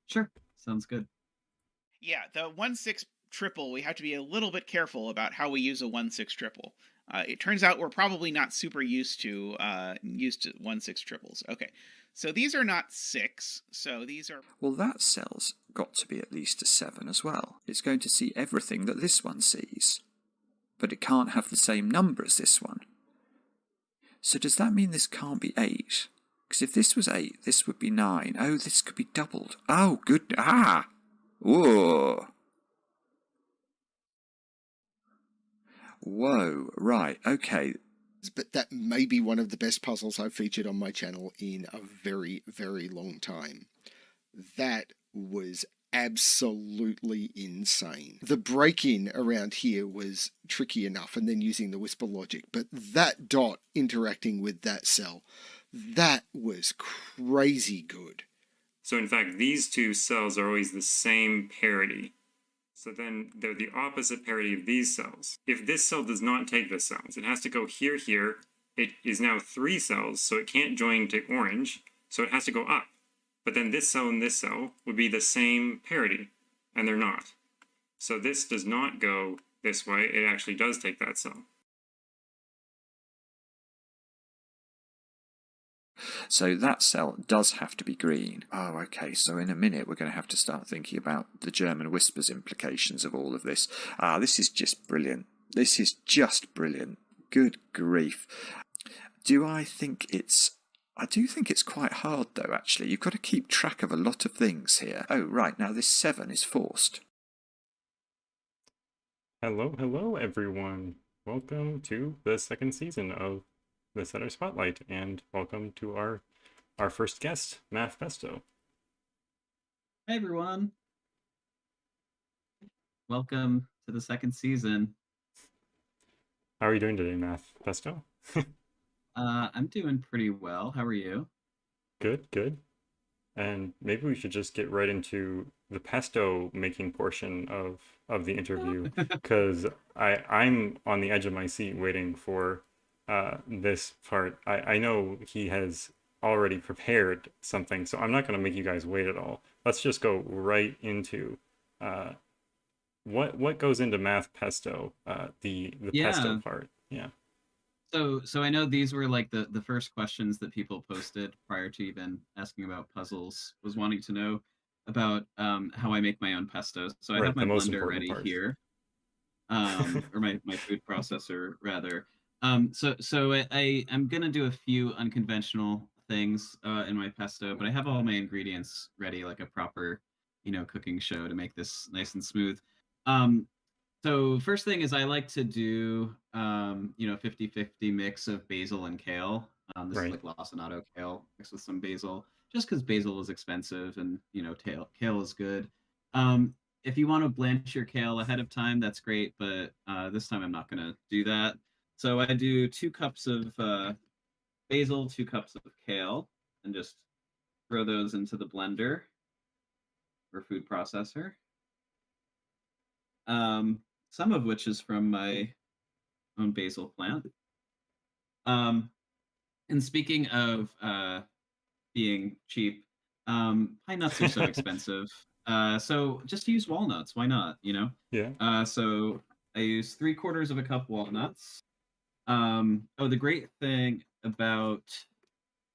Sure. Sounds good. Yeah, the 1-6 triple, we have to be a little bit careful about how we use a 1-6 triple. It turns out we're probably not super used to 1-6 triples. Okay, so these are not 6, so these are... Well, that cell's got to be at least a 7 as well. It's going to see everything that this one sees. But it can't have the same number as this one. So does that mean this can't be 8? Because if this was 8, this would be 9. Oh, this could be doubled. Oh, good. Ah! Whoa! Whoa, right, okay. But that may be one of the best puzzles I've featured on my channel in a very, very long time. That was absolutely insane. The break-in around here was tricky enough, and then using the whisper logic, but that dot interacting with that cell, that was crazy good. So in fact, these two cells are always the same parity. So then they're the opposite parity of these cells. If this cell does not take the cells, it has to go here, here. It is now 3 cells, so it can't join to orange, so it has to go up. But then this cell and this cell would be the same parity, and they're not. So this does not go this way, it actually does take that cell. So that cell does have to be green. Oh, okay, so in a minute we're going to have to start thinking about the German whispers implications of all of this. This is just brilliant. This is just brilliant. Good grief. I do think it's quite hard, though, actually. You've got to keep track of a lot of things here. Oh, right, now this 7 is forced. Hello, everyone. Welcome to the second season of the Setter Spotlight, and welcome to our first guest, Math Pesto. Hey, everyone. Welcome to the second season. How are you doing today, Math Pesto? I'm doing pretty well. How are you? Good. And maybe we should just get right into the pesto making portion of the interview, because I'm on the edge of my seat waiting for this part. I know he has already prepared something, so I'm not going to make you guys wait at all. Let's just go right into what goes into Math Pesto, the pesto part. Yeah. So I know these were like the first questions that people posted prior to even asking about puzzles, was wanting to know about how I make my own pesto. So I Right, have my the most blender important ready part. here, or my food processor rather. So I'm gonna do a few unconventional things in my pesto, but I have all my ingredients ready, like a proper, cooking show to make this nice and smooth. Um, so first thing is I like to do 50-50 mix of basil and kale. This is Right. like lacinato kale mixed with some basil, just because basil is expensive and kale is good. If you want to blanch your kale ahead of time, that's great, but this time I'm not going to do that. So I do 2 cups of basil, 2 cups of kale, and just throw those into the blender or food processor. Some of which is from my own basil plant. And speaking of being cheap, pine nuts are so expensive. So just use walnuts. Why not? Yeah. So I use 3/4 of a cup walnuts. The great thing about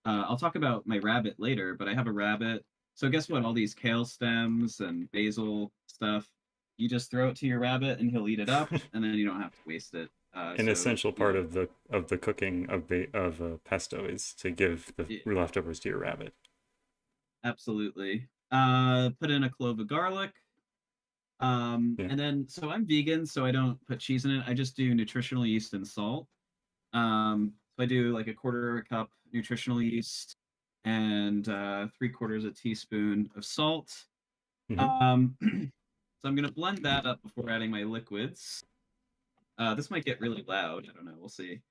I'll talk about my rabbit later, but I have a rabbit. So guess what? All these kale stems and basil stuff, you just throw it to your rabbit and he'll eat it up, and then you don't have to waste it. An essential part of the cooking of pesto is to give the leftovers to your rabbit. Absolutely. Put in a clove of garlic. And then, so I'm vegan, so I don't put cheese in it. I just do nutritional yeast and salt. So I do like 1/4 of a cup nutritional yeast and 3/4 a teaspoon of salt. So I'm gonna blend that up before adding my liquids. This might get really loud. I don't know. We'll see.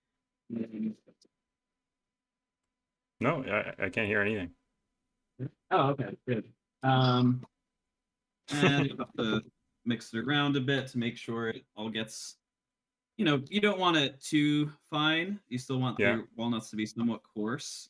No, I can't hear anything. Oh, okay, good. And you have to mix it around a bit to make sure it all gets. You don't want it too fine. You still want your walnuts to be somewhat coarse.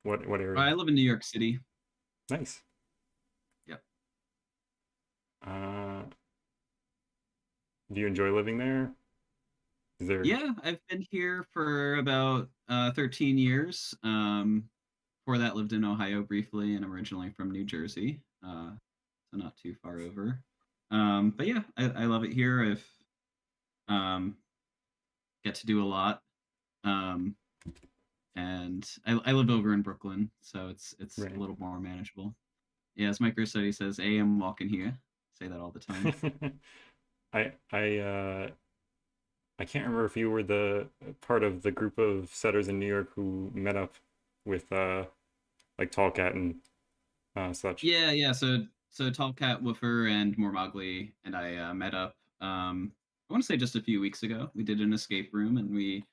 What area? I live in New York City. Nice. Yep. Uh, do you enjoy living there? Is there? Yeah, I've been here for about 13 years. Before that, lived in Ohio briefly, and I'm originally from New Jersey, so not too far over. But yeah, I love it here. I've um, get to do a lot, um, and I live over in Brooklyn, so it's a Right. little more manageable. Yeah, as microstudy says, "Hey, I'm walking here." Say that all the time. I I uh I can't remember if you were the part of the group of setters in New York who met up with like Tall Cat and such. Yeah, yeah. So Tall Cat Woofer and Mormogli and I met up. I want to say just a few weeks ago. We did an escape room, and we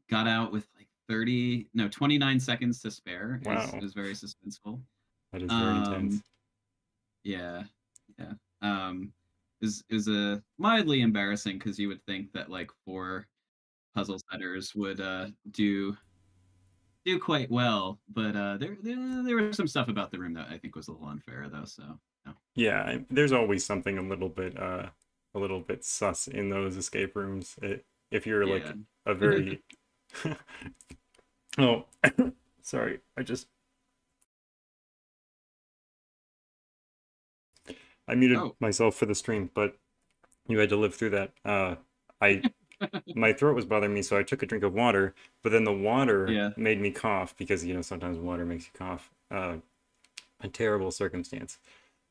got out with like 29 seconds to spare. It Wow, was very suspenseful. that is very intense. Um, yeah, yeah. It was a mildly embarrassing because you would think that like four puzzle setters would do quite well, but there was some stuff about the room that I think was a little unfair though. So no. Yeah, there's always something a little bit sus in those escape rooms. If you're Yeah. like a very oh, sorry, I muted Oh. myself for the stream, but you had to live through that. I my throat was bothering me, so I took a drink of water, but then the water Yeah. made me cough because sometimes water makes you cough. A terrible circumstance.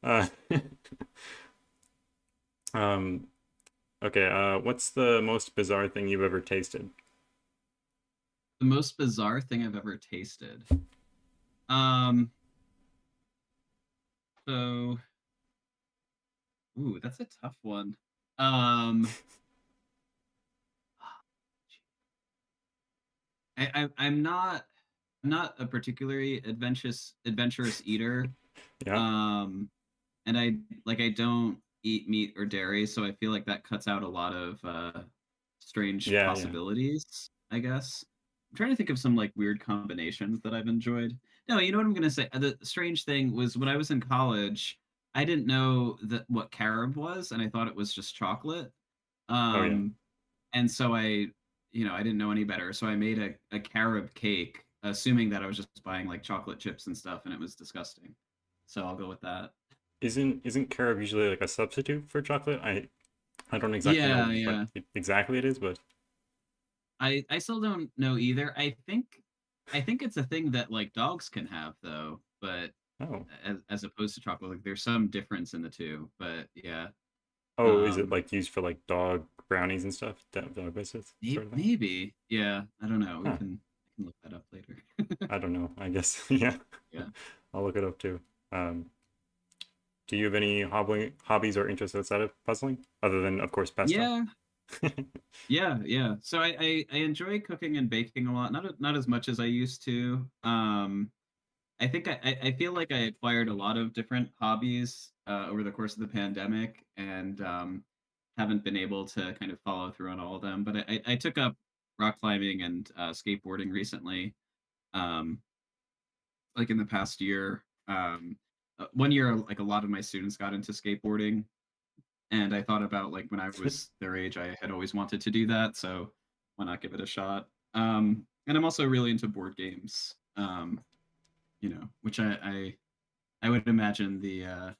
Uh, um, okay. What's the most bizarre thing you've ever tasted? The most bizarre thing I've ever tasted. Um. So. Ooh, that's a tough one. Um. I'm not a particularly adventurous eater. Yeah, Um. And I don't eat meat or dairy, so I feel like that cuts out a lot of strange yeah. possibilities, I guess. I'm trying to think of some like weird combinations that I've enjoyed. No, you know what I'm gonna say? The strange thing was when I was in college, I didn't know that what carob was, and I thought it was just chocolate. Oh yeah. Um, and so I didn't know any better, so I made a carob cake, assuming that I was just buying like chocolate chips and stuff, and it was disgusting. So I'll go with that. Isn't carob usually like a substitute for chocolate? I don't exactly know Yeah, what yeah. exactly it is, but I still don't know either. I think it's a thing that like dogs can have though, but oh. as opposed to chocolate, like there's some difference in the two. But yeah, Oh, is it um, like used for like dog brownies and stuff? Dog biscuits sort of thing? maybe yeah. I don't know. We Huh. can I can look that up later. I don't know. I guess yeah. Yeah. I'll look it up too. Do you have any hobbies or interests outside of puzzling, other than, of course, pesto? Yeah, yeah, yeah. So I enjoy cooking and baking a lot. Not as much as I used to. I think I feel like I acquired a lot of different hobbies over the course of the pandemic, and haven't been able to kind of follow through on all of them. But I took up rock climbing and skateboarding recently, um, like in the past year. One year, like a lot of my students got into skateboarding, and I thought about like when I was their age, I had always wanted to do that, so why not give it a shot? And I'm also really into board games. Which I would imagine the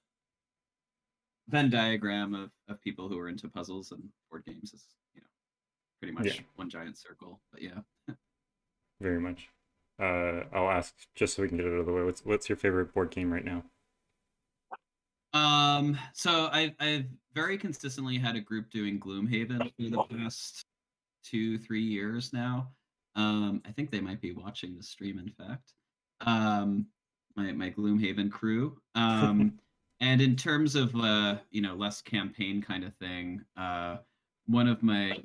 Venn diagram of people who are into puzzles and board games is, pretty Yeah, much one giant circle. But yeah. very much. I'll ask just so we can get it out of the way. What's your favorite board game right now? So I've very consistently had a group doing Gloomhaven for the past 2-3 years now. I think they might be watching the stream, in fact. My Gloomhaven crew. And in terms of less campaign kind of thing, one of my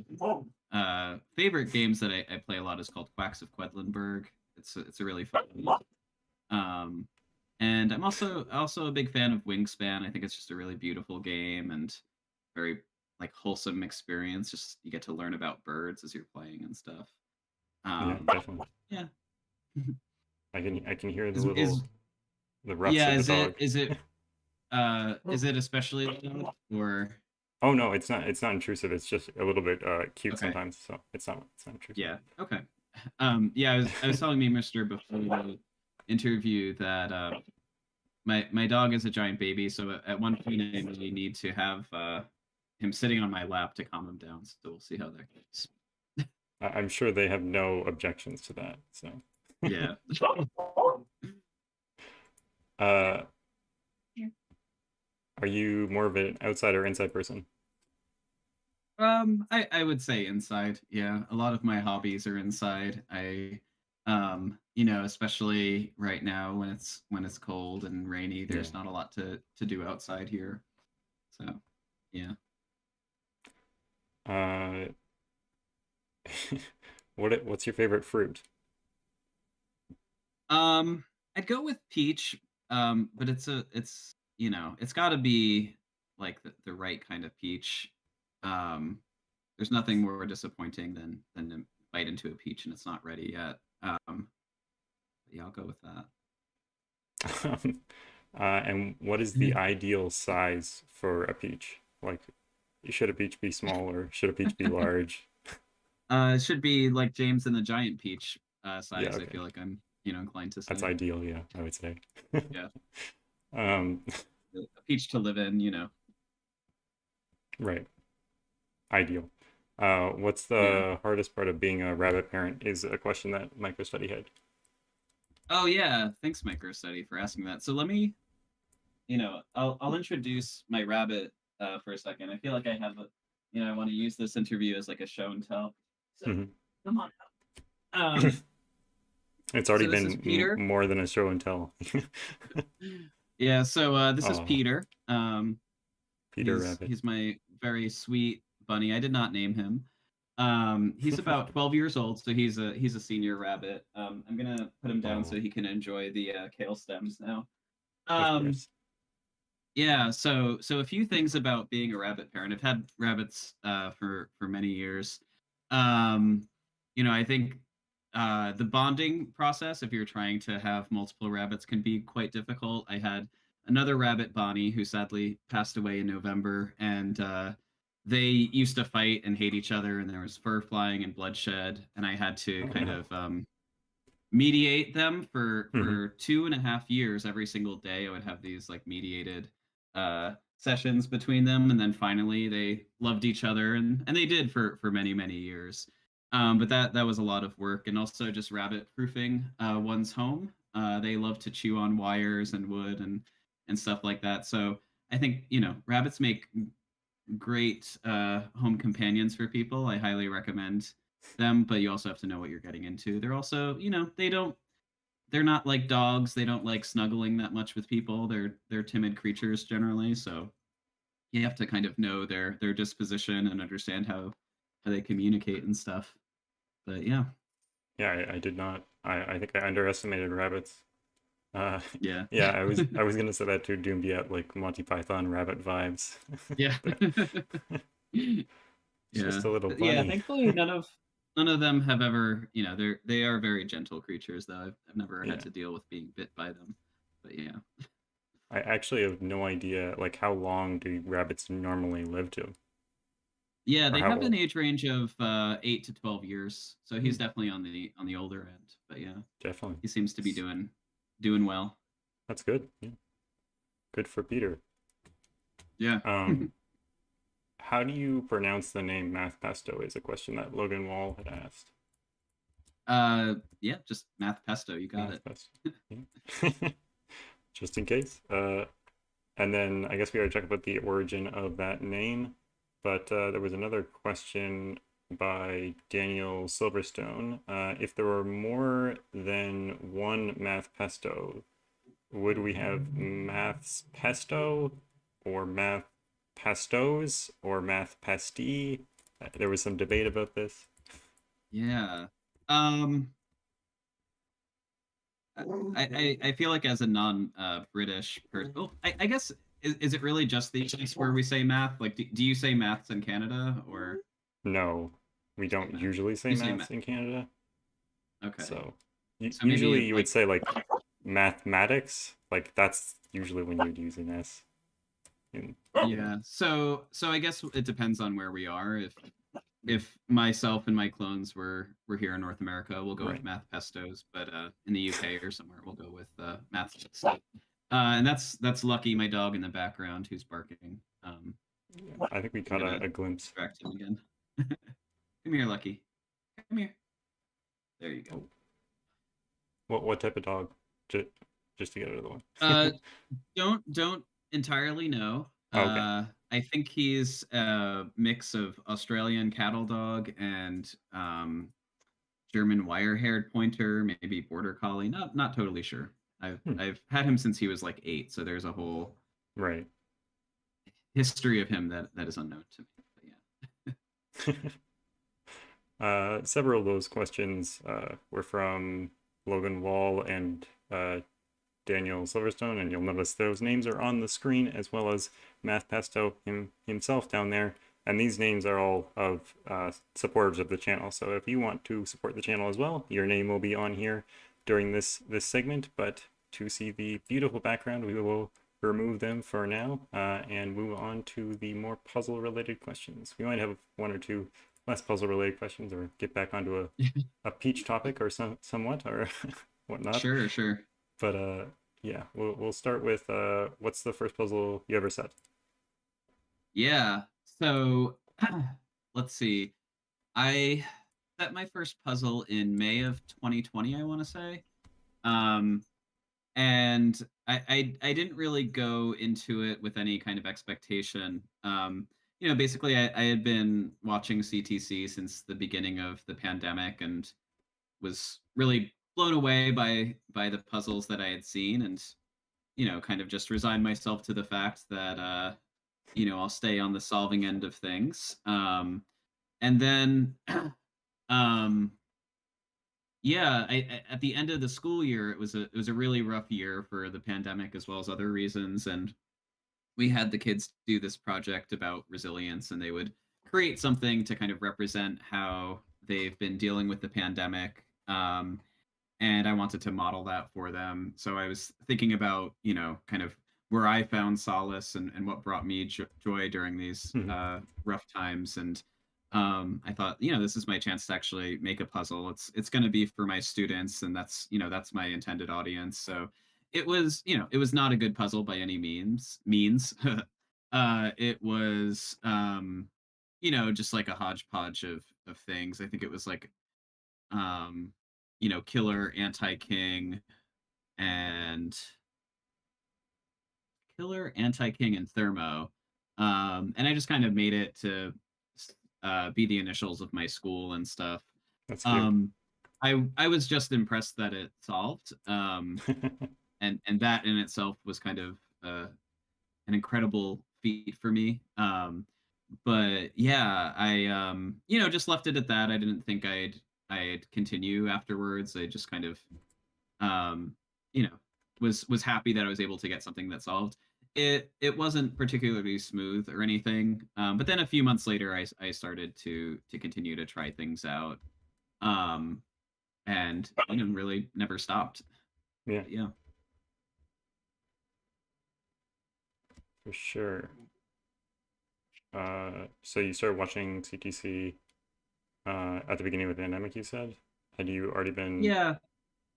favorite games that I play a lot is called Quacks of Quedlinburg. It's a really fun one. And I'm also a big fan of Wingspan. I think it's just a really beautiful game and very like wholesome experience. Just you get to learn about birds as you're playing and stuff. Yeah, Um, definitely. yeah. I can hear the Is the roughs yeah, of the dog. is it especially loud or Oh no, it's not intrusive. It's just a little bit cute okay. sometimes. So it's not intrusive. Yeah. Okay. Yeah, I was telling me, Mister, before the interview that my dog is a giant baby, so at one point I really need to have him sitting on my lap to calm him down. So we'll see how that goes. I'm sure they have no objections to that. So Yeah. uh, are you more of an outside or inside person? I would say inside. Yeah, a lot of my hobbies are inside. You know, especially right now when it's cold and rainy, Yeah. there's not a lot to do outside here. So, yeah. Uh, what's your favorite fruit? I'd go with peach. But it's you know, it's got to be like the right kind of peach. Um, there's nothing more disappointing than to bite into a peach and it's not ready yet. Yeah, I'll go with that. And what is the ideal size for a peach? Like, should a peach be small or should a peach be large? It should be like James and the Giant Peach Yeah, size. I okay. feel like I'm, you know, inclined to That's say. ideal, yeah, I would say. Yeah, Um, a peach to live in, you know. right, ideal. What's Yeah. the hardest part of being a rabbit parent is a question that MicroStudy had. Oh yeah, thanks, MicroStudy, for asking that. So let me, you know, I'll introduce my rabbit for a second. I feel like I have a, you know, I want to use this interview as like a show and tell. So Mhm. come on out. It's already So this is been Peter. more than a show and tell. Yeah. So this is Oh, Peter. Peter Rabbit. He's my very sweet bunny. I did not name him. He's about 12 years old, so he's a senior rabbit. I'm gonna put him down so Oh, he can enjoy the kale stems now. of Um, course. yeah, so a few things about being a rabbit parent. I've had rabbits for many years. Um, you know, I think the bonding process, if you're trying to have multiple rabbits, can be quite difficult. I had another rabbit, Bonnie, who sadly passed away in November, and they used to fight and hate each other, and there was fur flying and bloodshed, and I had to Oh kind no. of mediate them Hmm. for 2.5 years. Every single day I would have these like mediated sessions between them, and then finally they loved each other, and they did for many years. But that was a lot of work, and also just rabbit proofing one's home. They love to chew on wires and wood and stuff like that. So I think, you know, rabbits make great home companions for people. I highly recommend them, but you also have to know what you're getting into. They're also, you know, they're not like dogs. They don't like snuggling that much with people. They're timid creatures generally, so you have to kind of know their disposition and understand how they communicate and stuff. But yeah, Yeah, I did not. I think I underestimated rabbits. Uh, yeah, yeah, I was gonna say that too. Doombiat like Monty Python rabbit vibes. yeah. But it's Yeah. just a little But yeah, bunny. thankfully none of them have ever, you know, they are very gentle creatures though. I've never had Yeah, to deal with being bit by them. But yeah. I actually have no idea like how long do rabbits normally live to, Yeah, or they how have an old? age range of 8 to 12 years. So Hmm, he's definitely on the older end. But yeah, definitely. he seems to be doing well. That's good. Yeah, good for Peter. Yeah. Um, how do you pronounce the name Math Pesto is a question that Logan Wall had asked. Yeah, just Math Pesto, you got Math it. Pesto. Yeah. Just in case. And then I guess we gotta check about the origin of that name. But there was another question by Daniel Silverstone. If there were more than one Math Pesto, would we have Maths Pesto or Math Pestos or Math Pastille? There was some debate about this. Yeah. Um I feel like as a non British person, well, I guess is it really just the place where we say math? Like, do you say maths in Canada or No, we say don't math? usually say You say math. maths in Canada. Okay. So, So Usually maybe you would like say like mathematics, like that's usually when you would use an S. In, yeah. So I guess it depends on where we are. If myself and my clones were here in North America, we'll go with right. Math Pestos, but in the UK or somewhere, we'll go with Math Pesto. And that's Lucky, my dog in the background, who's barking. Yeah, I think we I'm caught gonna a glimpse. distract him again. Come here, Lucky. Come here. There you go. Oh, what type of dog? Just just to get another one. Uh, don't entirely know. Oh, okay. I think he's a mix of Australian cattle dog and German wire-haired pointer, maybe border collie. Not totally sure. Hmm. I've had him since he was like 8, so there's a whole Right. history of him that is unknown to me. But yeah. Several of those questions were from Logan Wall and Daniel Silverstone, and you'll notice those names are on the screen, as well as Math Pesto himself down there. And these names are all of supporters of the channel. So if you want to support the channel as well, your name will be on here during this segment. But to see the beautiful background, we will remove them for now and move on to the more puzzle-related questions. We might have one or two less puzzle-related questions, or get back onto a peach topic or somewhat or whatnot. Sure. But yeah, we'll start with what's the first puzzle you ever set? Yeah. So let's see. I set my first puzzle in May of 2020, I want to say. And I didn't really go into it with any kind of expectation. Basically, I had been watching CTC since the beginning of the pandemic and was really blown away by the puzzles that I had seen, and kind of just resigned myself to the fact that I'll stay on the solving end of things. And then um yeah, at the end of the school year, it was a really rough year for the pandemic as well as other reasons, and we had the kids do this project about resilience, and they would create something to kind of represent how they've been dealing with the pandemic. And I wanted to model that for them. So I was thinking about, kind of where I found solace and what brought me joy during these Mhm. rough times. And I thought, this is my chance to actually make a puzzle. It's going to be for my students, and that's my intended audience. So it was not a good puzzle by any means. It was, just like a hodgepodge of things. I think it was like um, killer, anti-king, and thermo. And I just kind of made it to be the initials of my school and stuff. That's cute. Um, I was just impressed that it solved. And that in itself was kind of an incredible feat for me. But yeah, I just left it at that. I didn't think I'd continue afterwards. I just kind of um you know was happy that I was able to get something that solved. It wasn't particularly smooth or anything. But then a few months later, I started to continue to try things out. Um and really never stopped. Yeah, But yeah. for sure. So you started watching CTC at the beginning of the pandemic, you said? Had you already been Yeah.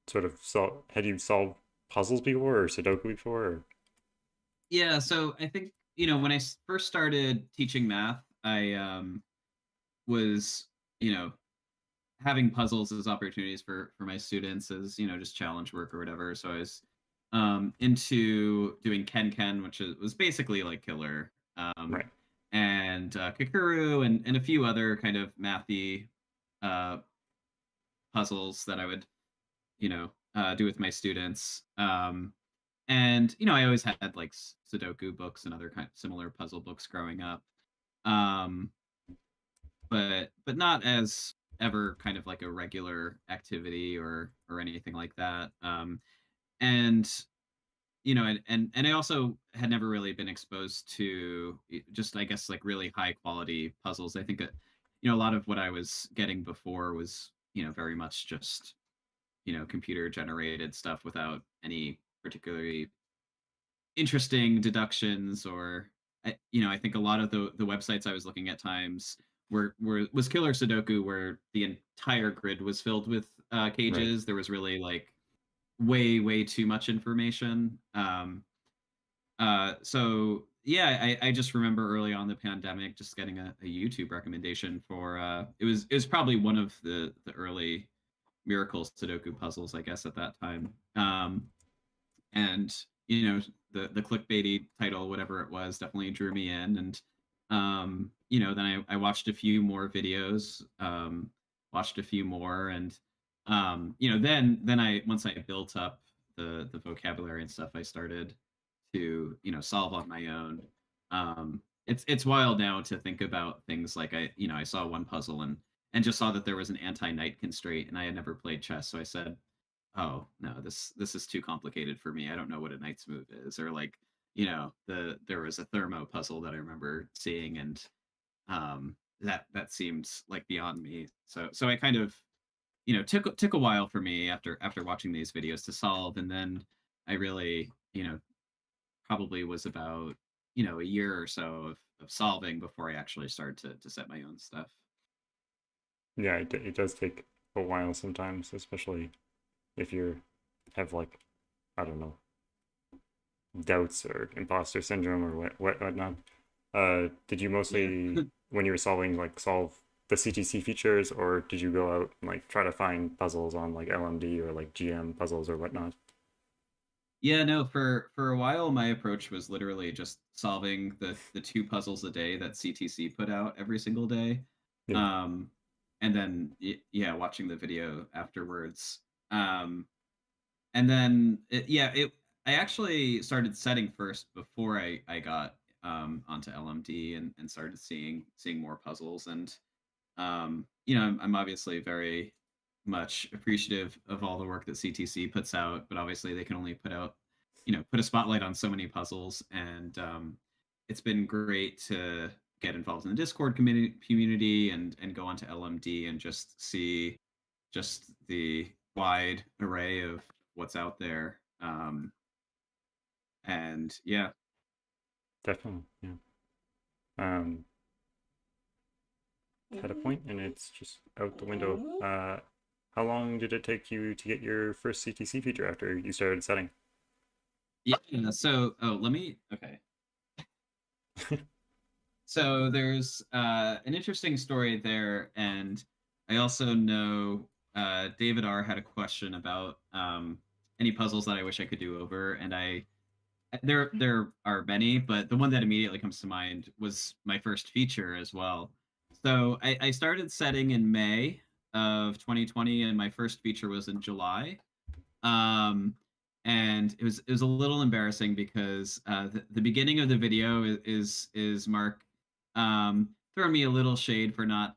sort of had you solved puzzles before or Sudoku before? Or... Yeah, so I think, when I first started teaching math, I was, you know, having puzzles as opportunities for my students as, just challenge work or whatever. So I was into doing Ken, which was basically like killer, Right. and Kakuru and a few other kind of mathy uh, puzzles that I would, do with my students. And I always had like Sudoku books and other kind of similar puzzle books growing up, um, but not as ever kind of like a regular activity or anything like that. And and I also had never really been exposed to just, I guess, like really high quality puzzles. I think that a lot of what I was getting before was very much just computer generated stuff without any particularly interesting deductions or I think a lot of the websites I was looking at times was Killer Sudoku, where the entire grid was filled with Right. cages. There was really like way too much information. So yeah, I just remember early on the pandemic just getting a YouTube recommendation for it was probably one of the early miracle Sudoku puzzles, I guess, at that time. And the clickbaity title, whatever it was, definitely drew me in. And then I watched a few more videos, watched a few more, and then I once I built up the vocabulary and stuff, I started to solve on my own. It's wild now to think about things like I saw one puzzle and just saw that there was an anti-knight constraint, and I had never played chess, so I said, oh no, this is too complicated for me. I don't know what a knight's move is. Or like there was a thermo puzzle that I remember seeing, and that seemed like beyond me. So I kind of took a while for me after watching these videos to solve. And then I really probably was about a year or so of solving before I actually started to set my own stuff. Yeah, it does take a while sometimes, especially if you have like, I don't know, doubts or imposter syndrome or whatnot. Did you mostly Yeah. when you were solving like solve the CTC features, or did you go out and like try to find puzzles on like LMD or like GM puzzles or whatnot? Yeah, no, for a while my approach was literally just solving the two puzzles a day that CTC put out every single day. Yeah, Um and then yeah, watching the video afterwards. And then I actually started setting first before I got onto LMD and started seeing more puzzles. And I'm obviously very much appreciative of all the work that CTC puts out, but obviously they can only put a spotlight on so many puzzles. And it's been great to get involved in the Discord community and go onto LMD and just see just the wide array of what's out there. And yeah, definitely. Yeah. Um, had a point and it's just out the window. How long did it take you to get your first CTC feature after you started setting? yeah. So, let me. Okay. So there's an interesting story there, and I also know David R had a question about any puzzles that I wish I could do over, and there are many, but the one that immediately comes to mind was my first feature as well. So I started setting in May of 2020, and my first feature was in July. Um, and it was a little embarrassing because the beginning of the video is Mark throwing me a little shade for not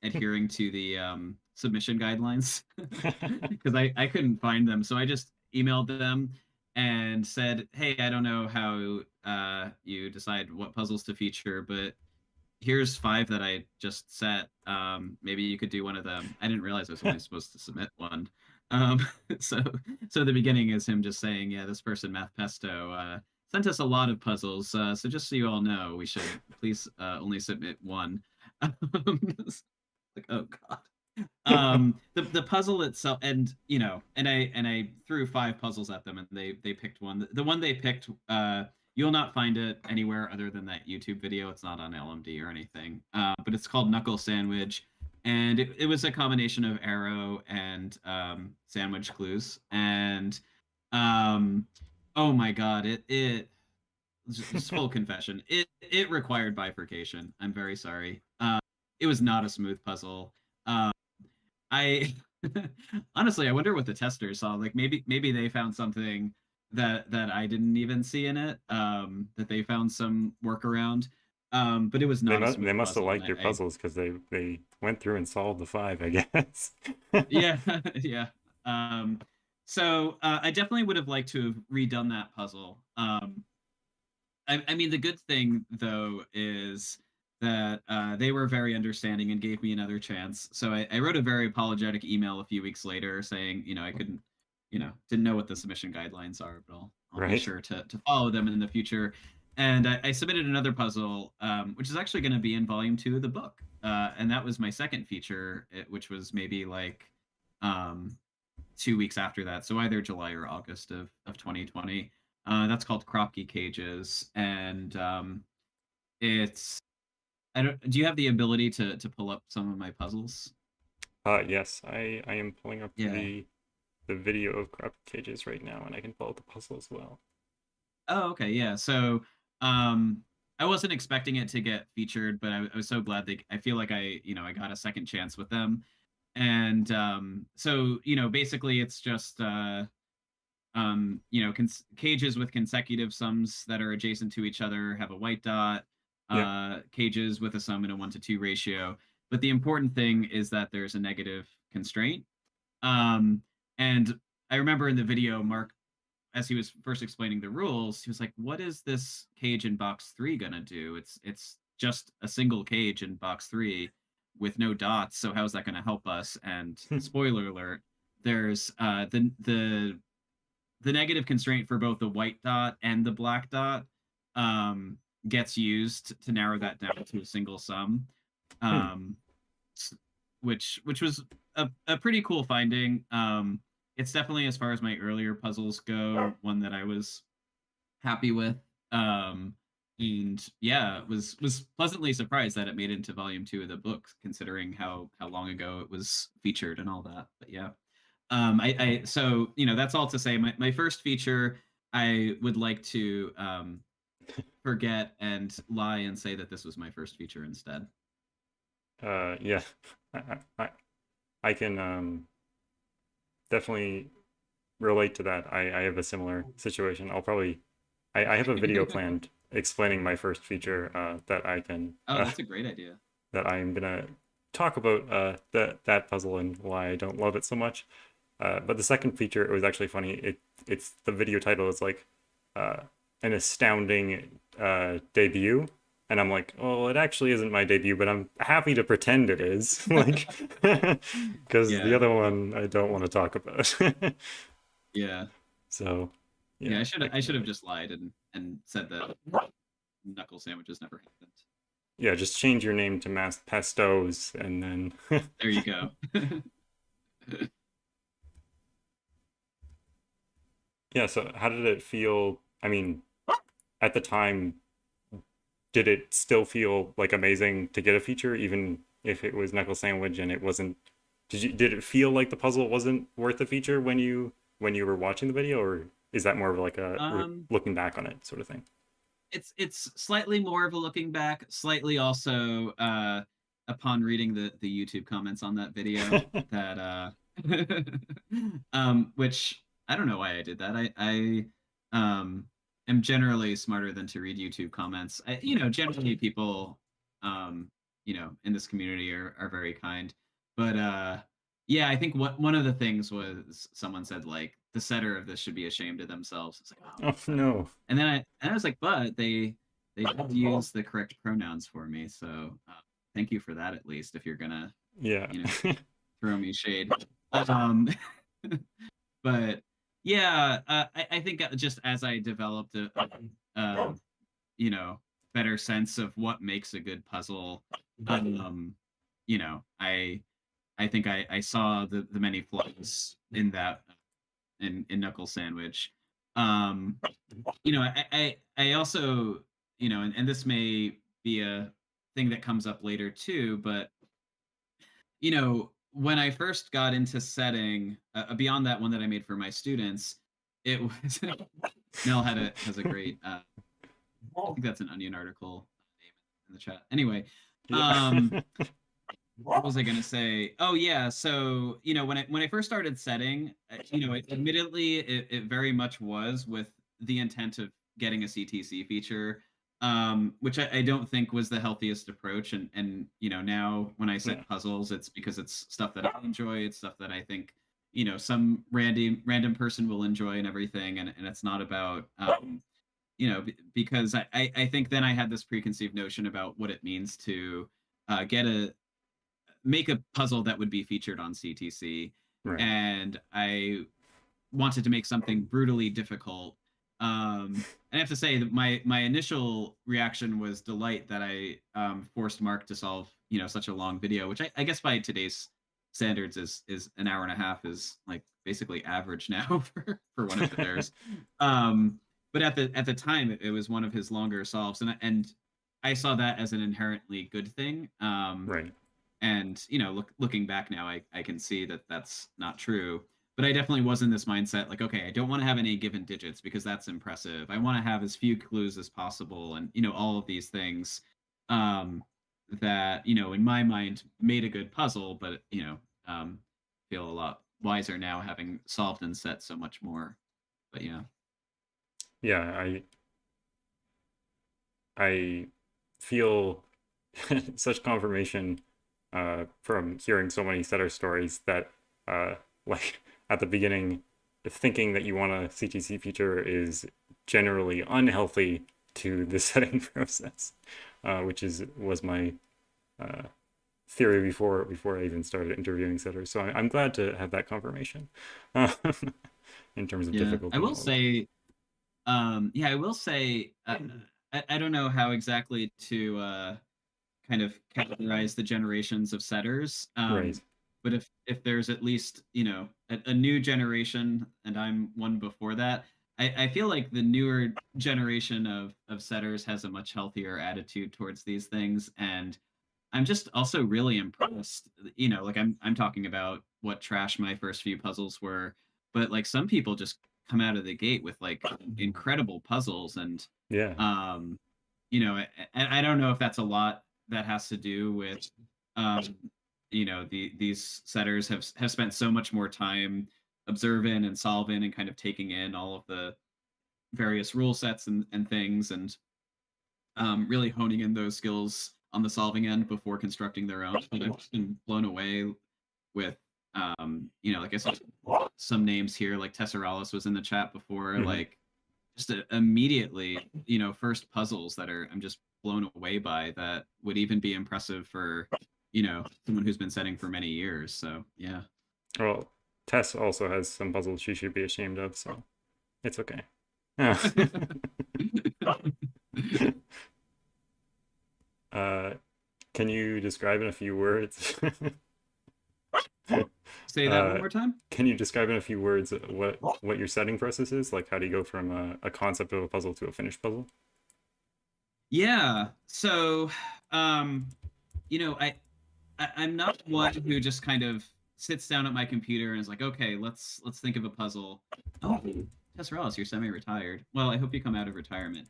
adhering to the submission guidelines because I couldn't find them, so I just emailed them and said, hey, I don't know how you decide what puzzles to feature, but here's 5 that I just set. Maybe you could do one of them. I didn't realize I was only supposed to submit one. Um, so so the beginning is him just saying, yeah, this person, Math Pesto, sent us a lot of puzzles. So just so you all know, we should please only submit one. Like, oh god. The puzzle itself, and I threw 5 puzzles at them, and they picked one. The one they picked, you'll not find it anywhere other than that YouTube video. It's not on LMD or anything, but it's called Knuckle Sandwich, and it was a combination of arrow and sandwich clues. And um oh my god, it just full confession, it required bifurcation. I'm very sorry. It was not a smooth puzzle. I honestly, I wonder what the testers saw. Like maybe they found something that I didn't even see in it. That they found some workaround. But it was not a They smooth must have puzzle, and liked your puzzles because they went through and solved the 5, I guess. yeah, yeah. So I definitely would have liked to have redone that puzzle. I mean, the good thing though is that they were very understanding and gave me another chance. So I wrote a very apologetic email a few weeks later saying, I couldn't, didn't know what the submission guidelines are, but I'll be Right. sure to follow them in the future. And I submitted another puzzle, which is actually going to be in volume 2 of the book. And that was my second feature, which was maybe like 2 weeks after that. So either July or August of 2020. That's called Kropke Cages. And it's I don't. Do you have the ability to pull up some of my puzzles? Yes, I am pulling up Yeah. the video of crop cages right now, and I can pull up the puzzle as well. Oh, okay. Yeah. So, um, I wasn't expecting it to get featured, but I was so glad I feel like I got a second chance with them. And so, basically it's just cages with consecutive sums that are adjacent to each other have a white dot, Yeah. cages with a sum in a 1-to-2 ratio. But the important thing is that there's a negative constraint. Um, and I remember in the video, Mark, as he was first explaining the rules, he was like, "What is this cage in box 3 gonna do? It's just a single cage in box 3 with no dots. So how's that gonna help us?" And spoiler alert, there's the negative constraint for both the white dot and the black dot gets used to narrow that down to a single sum, Hmm. um, which was a pretty cool finding. It's definitely, as far as my earlier puzzles go, one that I was happy with. And yeah, was pleasantly surprised that it made it into volume 2 of the book, considering how long ago it was featured and all that. But yeah. I so that's all to say. My first feature, I would like to forget and lie and say that this was my first feature instead. Yeah, I can definitely relate to that. I have a similar situation. I have a video planned explaining my first feature that I can Oh, that's a great idea. that I'm gonna talk about that puzzle and why I don't love it so much. But the second feature, it was actually funny. It's the video title is like an astounding debut, and I'm like, oh, it actually isn't my debut, but I'm happy to pretend it is, like, because the Yeah, other one I don't want to talk about. yeah, So, yeah. yeah, I I can should have relate. just lied and said that knuckle sandwiches never happened. Yeah, just change your name to Math Pestos, and then There you go. yeah. So, how did it feel? I mean, at the time, did it still feel like amazing to get a feature, even if it was Knuckle Sandwich and it wasn't? Did it feel like the puzzle wasn't worth a feature when you were watching the video, or is that more of like a um, looking back on it sort of thing? it's slightly more of a looking back, slightly also upon reading the YouTube comments on that video that which I don't know why I did that. I am generally smarter than to read YouTube comments. Generally people in this community are very kind. But yeah, I think one of the things was someone said like the setter of this should be ashamed of themselves. It's like, oh, Oh but no. and I was like, but they did use the correct pronouns for me, so thank you for that at least. If you're gonna, Yeah. you know, throw me shade, um, but yeah, I think just as I developed a you know better sense of what makes a good puzzle, you know, I think I saw the many flaws in that in Knuckle Sandwich. Um, I also, and this may be a thing that comes up later too, but when I first got into setting, beyond that one that I made for my students, it was Nell has a great. I think that's an Onion article name in the chat. Anyway, um, Yeah. what was I going to say? Oh yeah, so when I first started setting, admittedly it very much was with the intent of getting a CTC feature, which I don't think was the healthiest approach. And now when I Yeah. set puzzles, it's because it's stuff that I enjoy. It's stuff that I think some random person will enjoy and everything. And it's not about because I think then I had this preconceived notion about what it means to make a puzzle that would be featured on CTC, Right. and I wanted to make something brutally difficult. And I have to say that my initial reaction was delight that I forced Mark to solve such a long video, which I guess by today's standards is an hour and a half is like basically average now for one of theirs. But at the time it was one of his longer solves, and I saw that as an inherently good thing. Right. And looking back now, I can see that that's not true. But I definitely was in this mindset, like, okay, I don't want to have any given digits because that's impressive. I want to have as few clues as possible, and all of these things that in my mind made a good puzzle, but feel a lot wiser now having solved and set so much more. But yeah. Yeah, I feel such confirmation from hearing so many setter stories that like at the beginning, thinking that you want a CTC feature is generally unhealthy to the setting process, which was my theory before I even started interviewing setters. So I'm glad to have that confirmation in terms of difficulty. I will say, I will say, I don't know how exactly to kind of categorize the generations of setters. Right. But if there's at least a new generation, and I'm one before that, I feel like the newer generation of setters has a much healthier attitude towards these things, and I'm just also really impressed. Like I'm talking about what trash my first few puzzles were, but like some people just come out of the gate with like incredible puzzles, and Yeah. I don't know if that's a lot that has to do with these setters have spent so much more time observing and solving and kind of taking in all of the various rule sets and things, and really honing in those skills on the solving end before constructing their own. But I've been blown away with like I said, some names here, like Tesseralis was in the chat before, like just immediately, first puzzles that I'm just blown away by, that would even be impressive for, someone who's been setting for many years. So yeah. Well, Tess also has some puzzles she should be ashamed of, so it's okay. Can you describe in a few words? Say that one more time. Can you describe in a few words what your setting process is? Like, how do you go from a concept of a puzzle to a finished puzzle? Yeah. So, I'm not one who just kind of sits down at my computer and is like, okay, let's think of a puzzle. Oh, Tesseralis, you're semi-retired. Well, I hope you come out of retirement.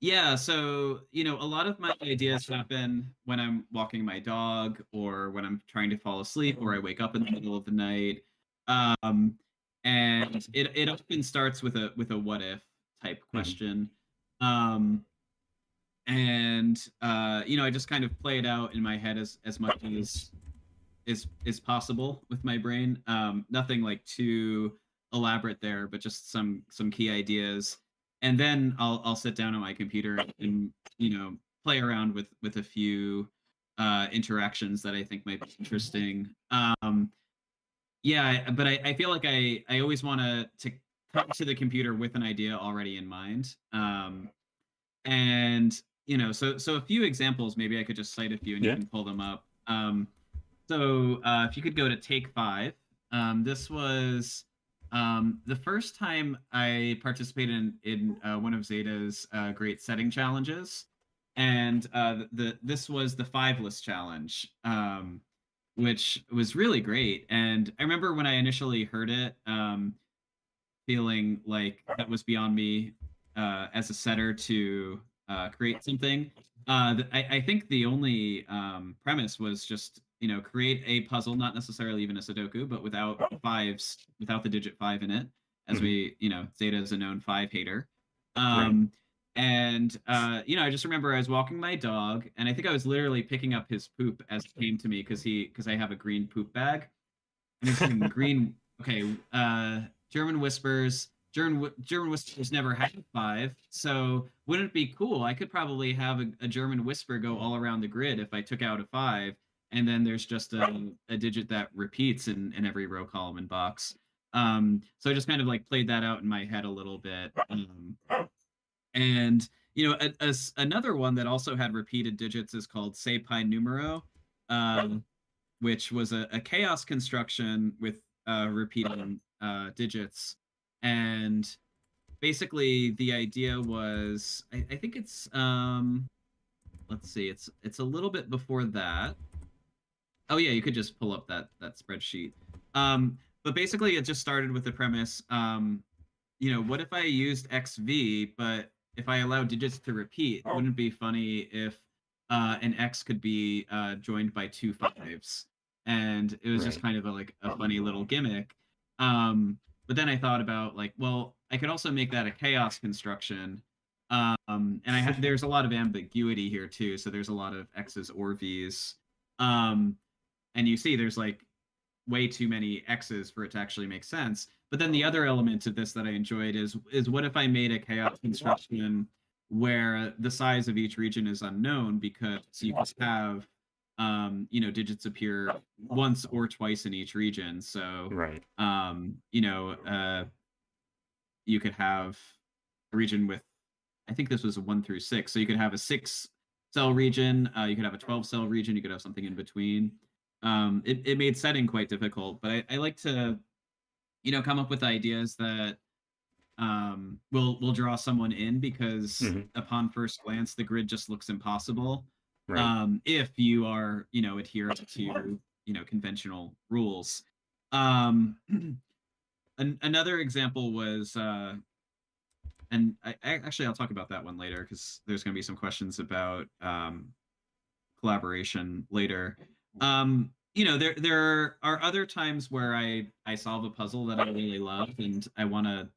Yeah, so a lot of my ideas happen when I'm walking my dog, or when I'm trying to fall asleep, or I wake up in the middle of the night. And it often starts with a what if type question. And I just kind of play it out in my head as much as is possible with my brain. Nothing like too elaborate there, but just some key ideas. And then I'll sit down on my computer and play around with a few interactions that I think might be interesting. But I feel like I always want to come to the computer with an idea already in mind. And so a few examples, maybe I could just cite a few and you can pull them up. So if you could go to take 5, this was the first time I participated in one of Zeta's great setting challenges, and this was the 5-list challenge, which was really great. And I remember when I initially heard it, feeling like that was beyond me as a setter to create something. I think the only premise was just create a puzzle, not necessarily even a Sudoku, but without the digit 5 in it, as we Zeta is a known 5 hater. And I just remember I was walking my dog, and I think I was literally picking up his poop as it came to me, because I have a green poop bag, and it's green. Okay, German Whispers. German whispers never had 5, so wouldn't it be cool? I could probably have a German whisper go all around the grid if I took out a 5, and then there's just a digit that repeats in every row, column, and box. So I just kind of like played that out in my head a little bit. And another one that also had repeated digits is called Say Pi Numero, which was a chaos construction with repeating digits. And basically, the idea was, I think it's let's see, it's a little bit before that. Oh yeah, you could just pull up that spreadsheet. But basically, it just started with the premise. What if I used XV, but if I allow digits to repeat, wouldn't it be funny if an X could be joined by 2 5s? And it was just kind of like a funny little gimmick. But then I thought about like, well, I could also make that a chaos construction. And there's a lot of ambiguity here too. So there's a lot of X's or V's. And you see there's like way too many X's for it to actually make sense. But then the other element of this that I enjoyed is what if I made a chaos construction where the size of each region is unknown, because you could have digits appear once or twice in each region. So you could have a region with, I think this was a 1 through 6. So you could have a 6-cell region, you could have a 12-cell region, you could have something in between. It made setting quite difficult, but I like to, come up with ideas that will draw someone in, because upon first glance, the grid just looks impossible. If you are, adherent to, conventional rules. Another example was, and actually I'll talk about that one later, because there's going to be some questions about collaboration later. There are other times where I solve a puzzle that I really love, and I want to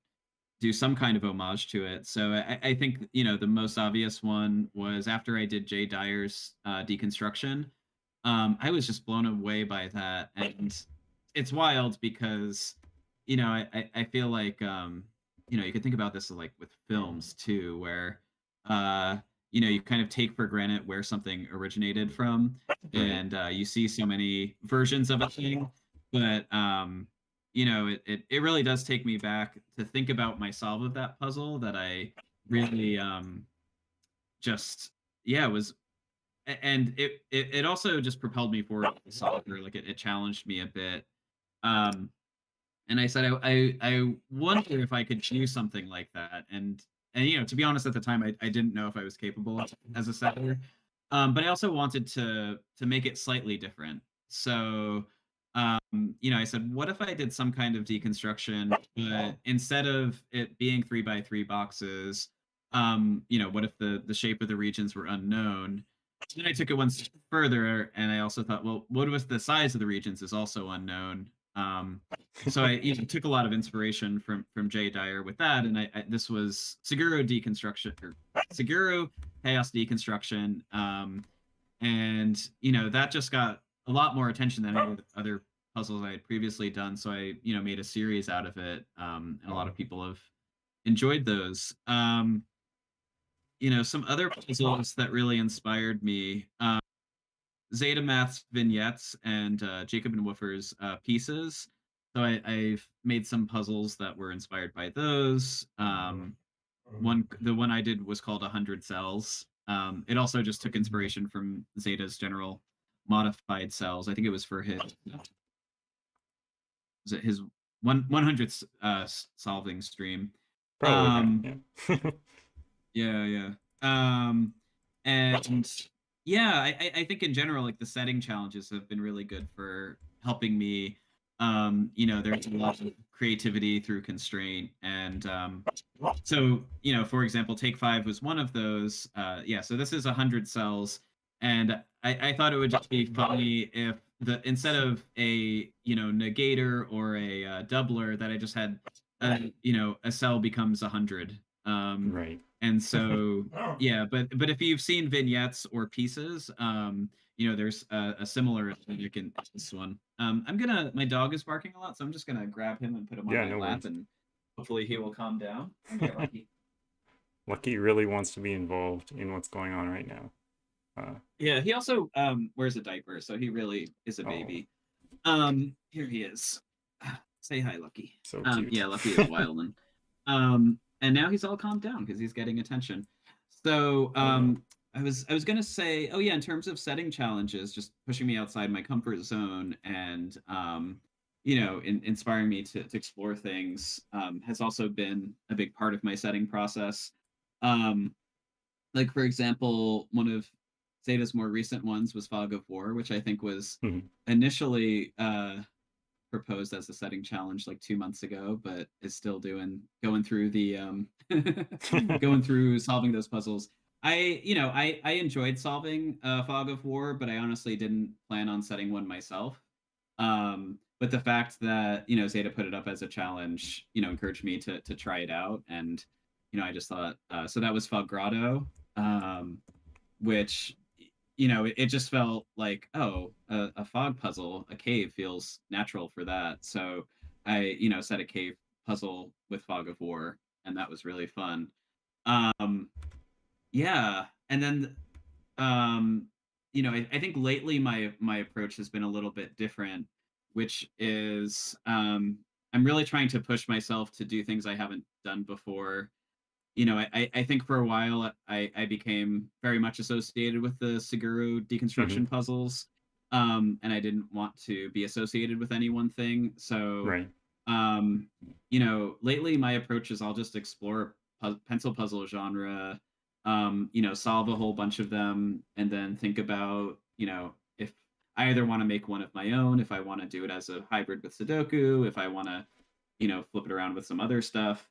do some kind of homage to it. So I think the most obvious one was after I did Jay Dyer's deconstruction. I was just blown away by that, and it's wild because I feel like you could think about this like with films too, where you kind of take for granted where something originated from, and you see so many versions of a thing, but it really does take me back to think about my solve of that puzzle, that I really just was, and it also just propelled me forward as a solver. Like it challenged me a bit. And I said, I wonder if I could choose something like that. And to be honest, at the time, I didn't know if I was capable as a setter. But I also wanted to make it slightly different. So, I said, what if I did some kind of deconstruction, but instead of it being 3x3 boxes, what if the shape of the regions were unknown? Then I took it one step further, and I also thought, well, what if the size of the regions is also unknown? So I took a lot of inspiration from Jay Dyer with that, and this was Seguro deconstruction, or Seguro chaos deconstruction, and that just got a lot more attention than any other puzzles I had previously done. So I made a series out of it, and a lot of people have enjoyed those. Some other puzzles that really inspired me. Zeta Math's vignettes and Jacob and Woofer's pieces. So I've made some puzzles that were inspired by those. The one I did was called 100 Cells. It also just took inspiration from Zeta's general modified cells. I think it was for his 100th solving stream. Probably. Yeah. And I think in general, like the setting challenges have been really good for helping me. There's a lot of creativity through constraint, and so for example, Take 5 was one of those. So this is 100 cells, and I thought it would just be funny if instead of a negator or a doubler, that I just had a cell becomes 100. And so but if you've seen vignettes or pieces, there's a similar aesthetic in this one. My dog is barking a lot, so I'm just gonna grab him and put him on my lap, and hopefully he will calm down. Come here, Lucky. Lucky really wants to be involved in what's going on right now. Yeah, he also wears a diaper, so he really is a Oh, baby. Here he is. Say hi, Lucky. so cute. Yeah, Lucky is wildin'. And now he's all calmed down because he's getting attention. So Oh no. I was gonna say, oh yeah, in terms of setting challenges, just pushing me outside my comfort zone and inspiring me to explore things has also been a big part of my setting process. Um, like for example, one of Zeta's more recent ones was Fog of War, which I think was Mhm. initially proposed as a setting challenge like 2 months ago, but is still going through the going through solving those puzzles. I enjoyed solving Fog of War, but I honestly didn't plan on setting one myself. But the fact that Zeta put it up as a challenge, encouraged me to try it out, and I just thought so that was Fog Grotto, which it just felt like, oh, a fog puzzle, a cave feels natural for that. So I, set a cave puzzle with Fog of War, and that was really fun. Um, yeah, and then I think lately my approach has been a little bit different, which is I'm really trying to push myself to do things I haven't done before. I think for a while I became very much associated with the Siguro Mhm. deconstruction puzzles, and I didn't want to be associated with any one thing. So, Right. lately my approach is I'll just explore pencil puzzle genre, solve a whole bunch of them, and then think about, if I either want to make one of my own, if I want to do it as a hybrid with Sudoku, if I want to, flip it around with some other stuff.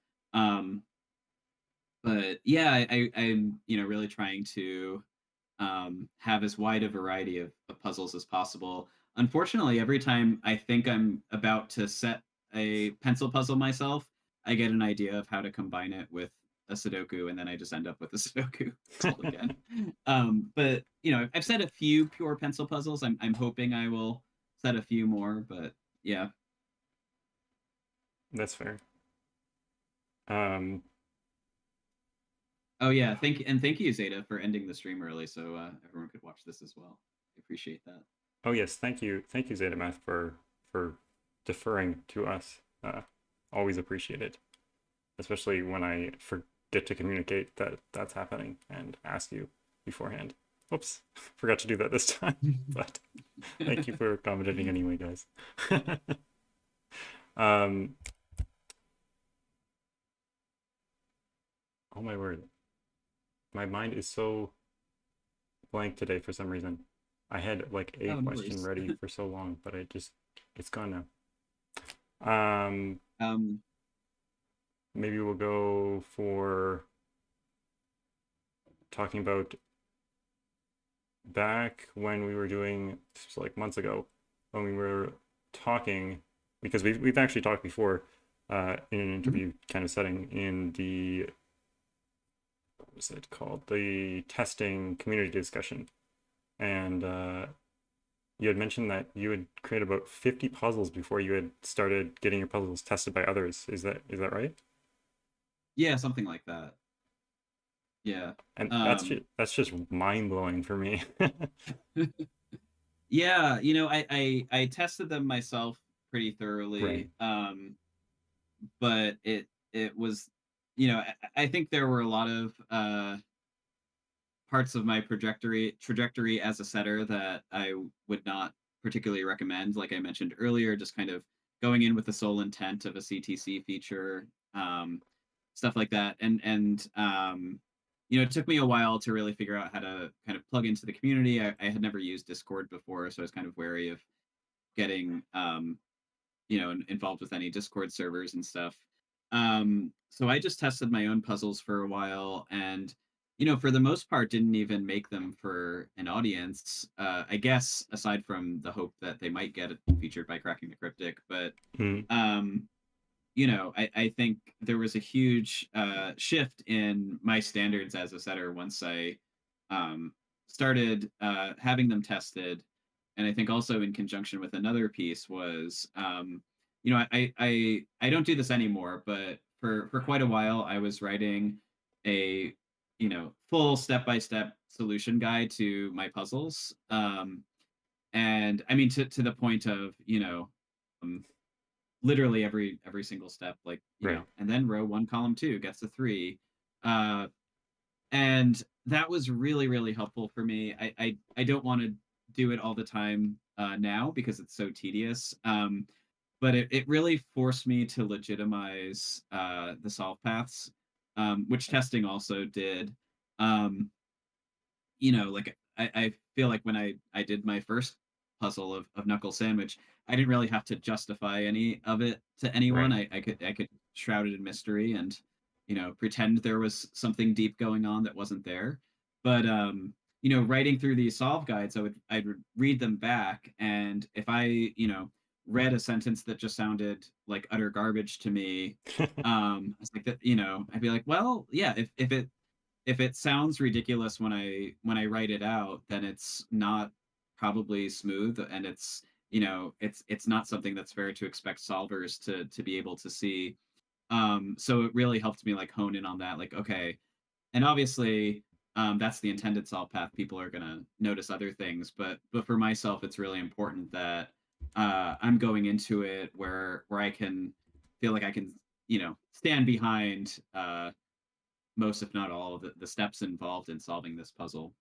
But yeah, I'm really trying to have as wide a variety of puzzles as possible. Unfortunately, every time I think I'm about to set a pencil puzzle myself, I get an idea of how to combine it with a Sudoku, and then I just end up with a Sudoku puzzle again. But I've set a few pure pencil puzzles. I'm hoping I will set a few more, but yeah. That's fair. Um, Oh yeah, thank you Zeta for ending the stream early so everyone could watch this as well. I appreciate that. oh yes, thank you, Zeta for deferring to us. Always appreciate it, especially when I forget to communicate that that's happening and ask you beforehand. Oops, forgot to do that this time, but thank you for accommodating anyway, guys. um, oh my word, my mind is so blank today for some reason. I had like a Oh, no question worries. ready for so long, but it's gone now. um, Maybe we'll go for talking about back when we were doing like months ago when we were talking because we've actually talked before in an interview kind of setting in the what was it called, the testing community discussion, and you had mentioned that you had created about 50 puzzles before you had started getting your puzzles tested by others. Is that right? yeah, something like that. Yeah. And Um, that's just mind blowing for me. yeah, I tested them myself pretty Right. thoroughly. But it was, I think there were a lot of parts of my trajectory as a setter that I would not particularly recommend. Like I mentioned earlier, just kind of going in with the sole intent of a CTC feature, stuff like that. And it took me a while to really figure out how to kind of plug into the community. I had never used Discord before, so I was kind of wary of getting involved with any Discord servers and stuff. So I just tested my own puzzles for a while, and for the most part, didn't even make them for an audience. I guess aside from the hope that they might get featured by Cracking the Cryptic, but Mm. um, I think there was a huge shift in my standards as a setter once I um, started having them tested. And I think also in conjunction with another piece was, I don't do this anymore, but for quite a while I was writing a full step-by-step solution guide to my puzzles. And I mean to the point of, um, literally every single step, like, Right. and then row 1 column 2 gets a 3. Uh and that was really, really helpful for me. I don't want to do it all the time now because it's so tedious. But it really forced me to legitimize the solve paths, which testing also did. Um, like I feel like when I did my first puzzle of Knuckle Sandwich, I didn't really have to justify any of it to anyone. Right. I could shroud it in mystery and pretend there was something deep going on that wasn't there. But writing through these solve guides, I'd read them back, and if I read a sentence that just sounded like utter garbage to me, it's like that, I'd be like, well, yeah, if it sounds ridiculous when I write it out, then it's not probably smooth, and it's not something that's fair to expect solvers to be able to see. So it really helped me like hone in on that, like, okay, and obviously that's the intended solve path. People are going to notice other things, but for myself it's really important that I'm going into it where I can feel like I can stand behind most, if not all, of the steps involved in solving this puzzle.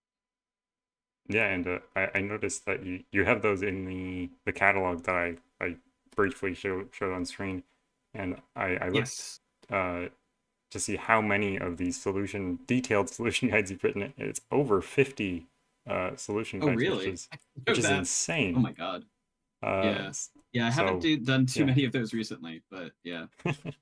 Yeah, and I noticed that you have those in the catalog that I briefly showed on screen, and I looked Yes. to see how many of these detailed solution guides you've written. It's over 50 solution Oh, guides, really? I didn't which know is that. Oh insane. my God. Uh, Yeah. s- Yeah, I haven't so done too yeah, many of those recently, but yeah.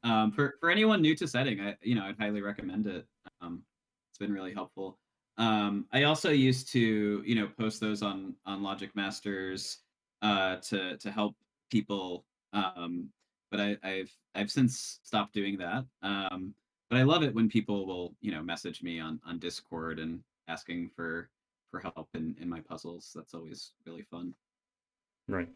For anyone new to setting, I'd highly recommend it. It's been really helpful. I also used to post those on Logic Masters to help people, but I've since stopped doing that. But I love it when people will message me on Discord and asking for help in my puzzles. That's always really fun. right.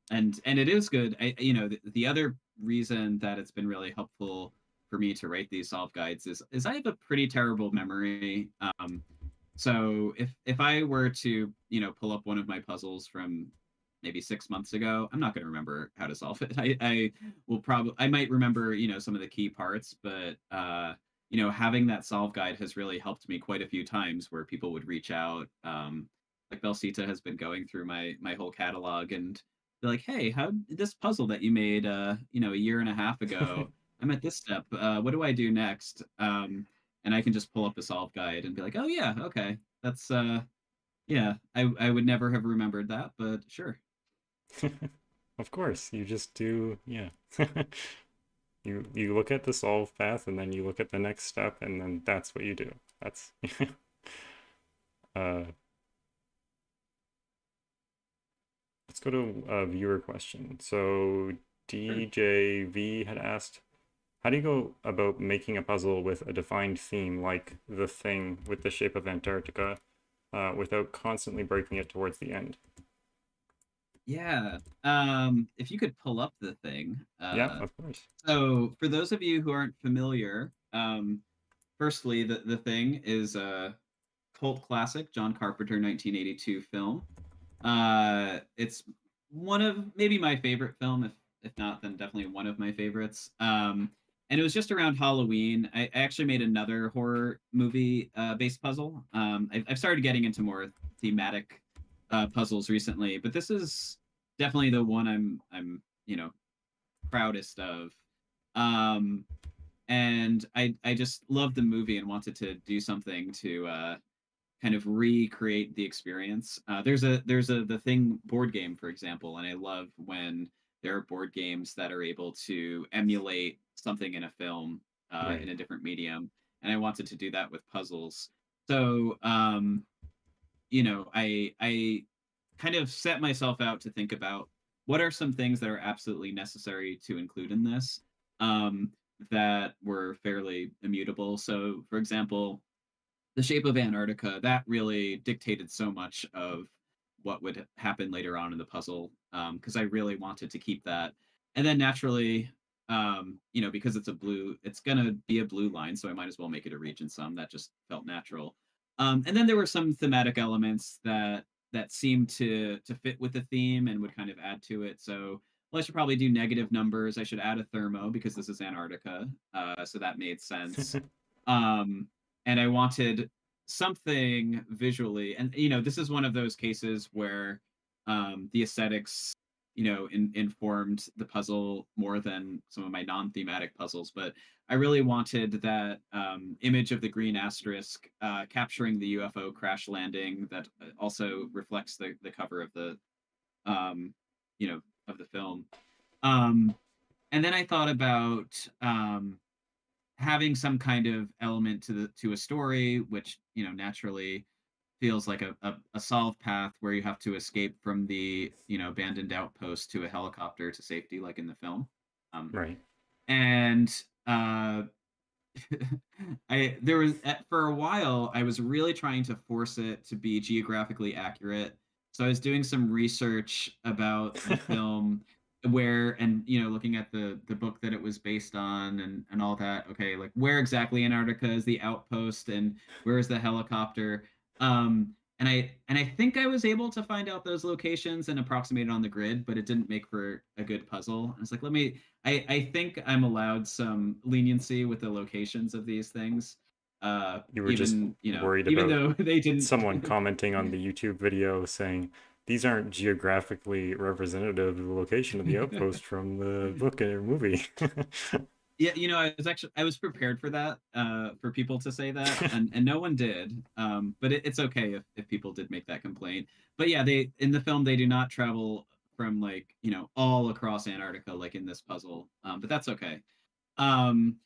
And it is good. The other reason that it's been really helpful for me to write these solve guides is I have a pretty terrible memory. So if I were to pull up one of my puzzles from maybe 6 months ago, I'm not going to remember how to solve it. I might remember some of the key parts, but having that solve guide has really helped me quite a few times where people would reach out. Like Belsita has been going through my whole catalog, and they're like, hey, how this puzzle that you made a year and a half ago, I'm at this step, what do I do next? And I can just pull up a solve guide and be like, oh yeah, okay, that's yeah, I would never have remembered that, but sure. Of course, you just do, yeah. You look at the solve path and then you look at the next step and then that's what you do. That's uh let's go to a viewer question. So Sure. DJV had asked, how do you go about making a puzzle with a defined theme like the thing with the shape of Antarctica without constantly breaking it towards the end? Yeah. If you could pull up the thing. Yeah, of course. So for those of you who aren't familiar, firstly, the thing is a cult classic, John Carpenter 1982 film. It's one of maybe my favorite film, if not, then definitely one of my favorites. And it was just around Halloween. I actually made another horror movie based puzzle. I've started getting into more thematic puzzles recently, but this is definitely the one I'm proudest of. Um, and I just loved the movie and wanted to do something to kind of recreate the experience. There's a the Thing board game, for example, and I love when there are board games that are able to emulate something in a film in Right. a different medium, and I wanted to do that with puzzles. So I kind of set myself out to think about what are some things that are absolutely necessary to include in this, um, that were fairly immutable. So, for example, the shape of Antarctica, that really dictated so much of what would happen later on in the puzzle, because I really wanted to keep that. And then naturally, because it's gonna be a blue line, so I might as well make it a region sum. That just felt natural. And then there were some thematic elements that seemed to fit with the theme and would kind of add to it. So, well, I should probably do negative numbers. I should add a thermo because this is Antarctica, so that made sense. Um, and I wanted something visually, and this is one of those cases where the aesthetics informed the puzzle more than some of my non-thematic puzzles. But I really wanted that image of the green asterisk capturing the UFO crash landing that also reflects the cover of the um, of the film. Um, and then I thought about having some kind of element to a story, which naturally feels like a solve path where you have to escape from the abandoned outpost to a helicopter to safety, like in the film. Right. And for a while I was really trying to force it to be geographically accurate. So I was doing some research about the film where and looking at the book that it was based on and all that. Okay, like where exactly Antarctica is the outpost and where is the helicopter? And I think I was able to find out those locations and approximate it on the grid, but it didn't make for a good puzzle. I was like, I think I'm allowed some leniency with the locations of these things. You were just worried Even about though they didn't. someone commenting on the YouTube video saying these aren't geographically representative of the location of the outpost from the book or movie. Yeah, I was prepared for that, for people to say that, and no one did. But it's okay if people did make that complaint. But yeah, they in the film they do not travel from like all across Antarctica like in this puzzle. But that's okay. Um,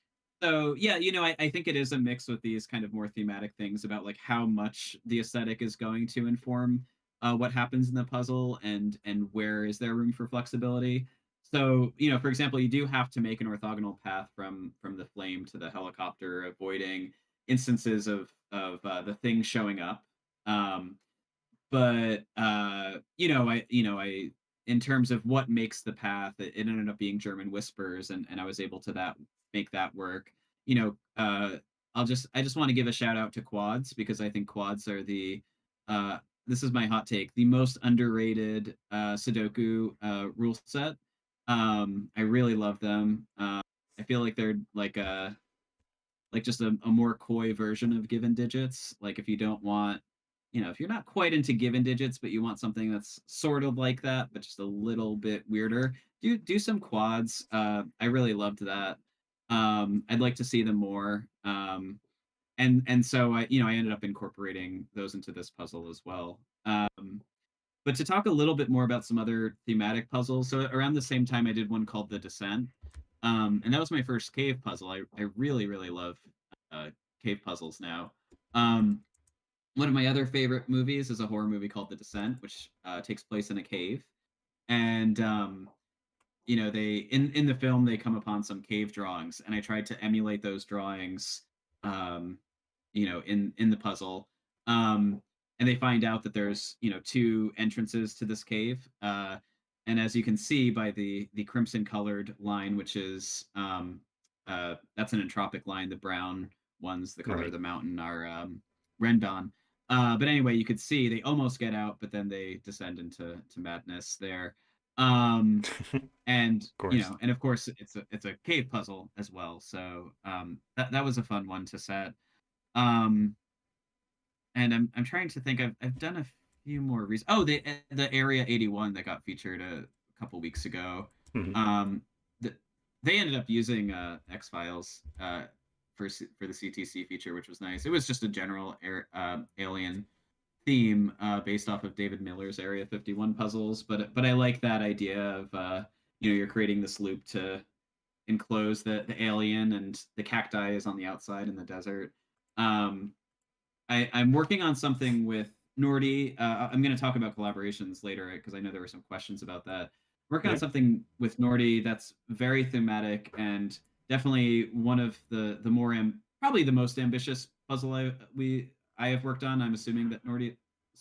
so yeah, I think it is a mix with these kind of more thematic things about like how much the aesthetic is going to inform what happens in the puzzle and where is there room for flexibility. So, for example, you do have to make an orthogonal path from the flame to the helicopter, avoiding instances of the thing showing up. Um, but I in terms of what makes the path, it ended up being German whispers, and I was able to make that work. You know, I just want to give a shout out to quads because I think quads are uh this is my hot take, the most underrated Sudoku rule set. I really love them. I feel like they're like just a more coy version of given digits. Like if you don't want, if you're not quite into given digits, but you want something that's sort of like that, but just a little bit weirder, do some quads. I really loved that. I'd like to see them more. And so I ended up incorporating those into this puzzle as well. But to talk a little bit more about some other thematic puzzles, so around the same time I did one called The Descent, and that was my first cave puzzle. I really really love uh, cave puzzles now. Um, One of my other favorite movies is a horror movie called The Descent, which takes place in a cave, and they in the film they come upon some cave drawings, and I tried to emulate those drawings, um, in the puzzle. Um, and they find out that there's two entrances to this cave, and as you can see by the crimson colored line, which is that's an entropic line. The brown ones, the color Right. of the mountain, are Rendon. But anyway, you could see they almost get out, but then they descend into madness there. Um, and Of course. and of course it's a cave puzzle as well. So that was a fun one to set. Um, and I'm trying to think. I've done a few more recent. Oh, the Area 81 that got featured a couple weeks ago. Mhm. Um, the, they ended up using X Files for the CTC feature, which was nice. It was just a general alien theme based off of David Miller's Area 51 puzzles, but I like that idea of you're creating this loop to enclose the alien, and the cacti is on the outside in the desert. Um, I'm working on something with Nordy. I'm going to talk about collaborations later because I know there were some questions about that. Working on Yeah. something with Nordy that's very thematic and definitely one of the more probably the most ambitious puzzle I have worked on. I'm assuming that Nordy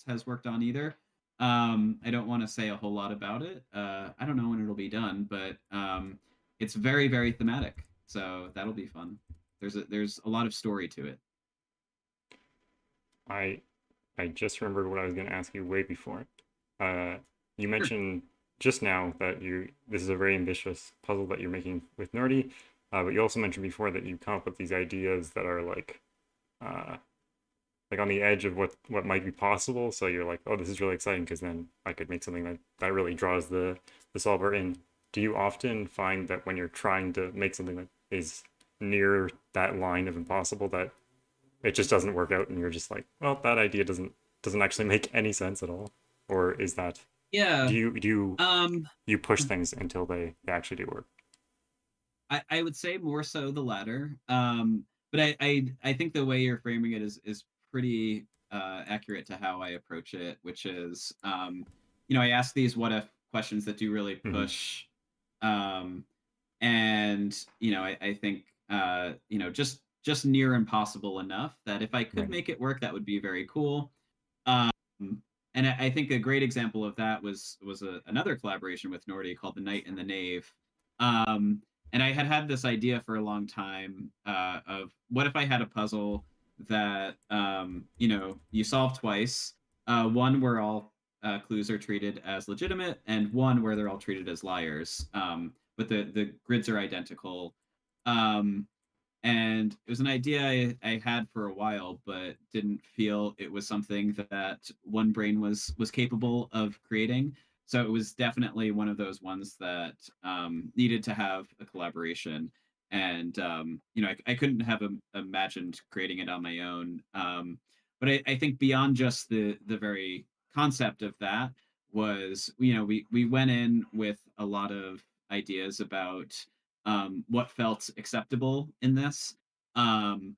has worked on either. I don't want to say a whole lot about it. I don't know when it'll be done, but it's very, very thematic. So that'll be fun. There's a lot of story to it. I I just remembered what I was going to ask you way before. Uh, you Sure. mentioned just now that this is a very ambitious puzzle that you're making with Nerdy, but you also mentioned before that you come up with these ideas that are uh, like on the edge of what might be possible. So you're like, oh, this is really exciting because then I could make something that really draws the solver in. Do you often find that when you're trying to make something that is near that line of impossible that it just doesn't work out and you're just like, well, that idea doesn't actually make any sense at all? Or is that Yeah. Um, you push things until they actually do work? I would say more so the latter. But I think the way you're framing it is pretty accurate to how I approach it, which is I ask these what if questions that do really Mm-hmm. push, um, and I think just near impossible enough that if I could Right. make it work, that would be very cool. Um, and I think a great example of that was another collaboration with Nordy called The Knight and the Knave. Um, and I had had this idea for a long time of what if I had a puzzle that you solve twice, one where all clues are treated as legitimate, and one where they're all treated as liars, but the grids are identical. Um, and it was an idea I had for a while, but didn't feel it was something that one brain was capable of creating. So it was definitely one of those ones that needed to have a collaboration, and I couldn't have imagined creating it on my own. But I think beyond just the very concept of that was, we went in with a lot of ideas about what felt acceptable in this. Um,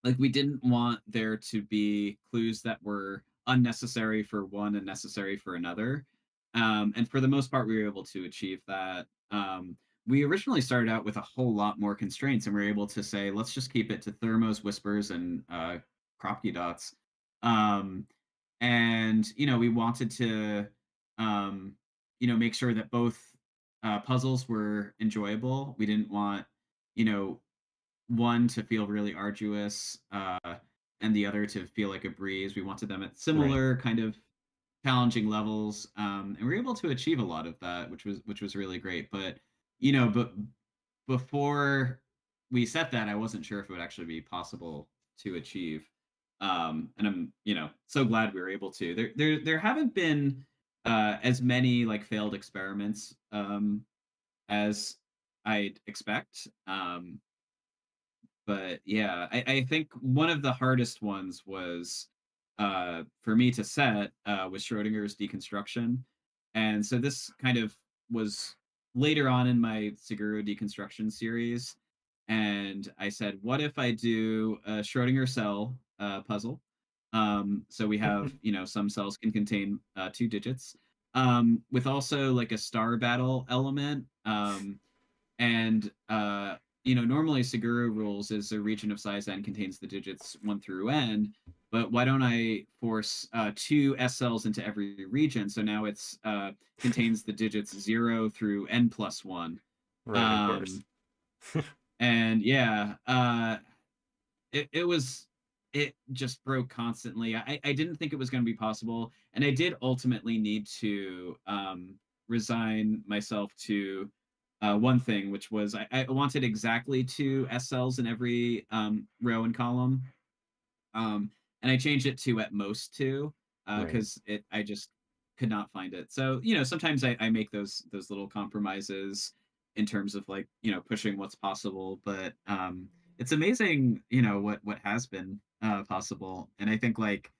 like we didn't want there to be clues that were unnecessary for one and necessary for another. And for the most part, we were able to achieve that. We originally started out with a whole lot more constraints, and we were able to say, let's just keep it to thermos, whispers, and Kropke dots. Um, and we wanted to make sure that both puzzles were enjoyable. We didn't want you know one to feel really arduous, and the other to feel like a breeze. We wanted them at Right. similar kind of challenging levels, and we were able to achieve a lot of that, which was really great. But before we set that, I wasn't sure if it would actually be possible to achieve. And I'm so glad we were able to. There haven't been as many like failed experiments as I'd expect. But yeah, I think one of the hardest ones was for me to set was Schrodinger's deconstruction. And so this kind of was later on in my Seguro deconstruction series. And I said, what if I do a Schrodinger cell puzzle? So we have, some cells can contain 2 digits, with also like a star battle element. And normally Seguro rules is a region of size n contains the digits 1 through n, but why don't I force 2 S cells into every region? So now it's contains the digits 0 through n+1. Right, of course. Um, and yeah, it just broke constantly. I didn't think it was going to be possible, and I did ultimately need to resign myself to one thing, which was I wanted exactly 2 S cells in every row and column, and I changed it to at most 2 Right. because it I just could not find it. So sometimes I make those little compromises in terms of like pushing what's possible, but it's amazing what has been possible. And I think like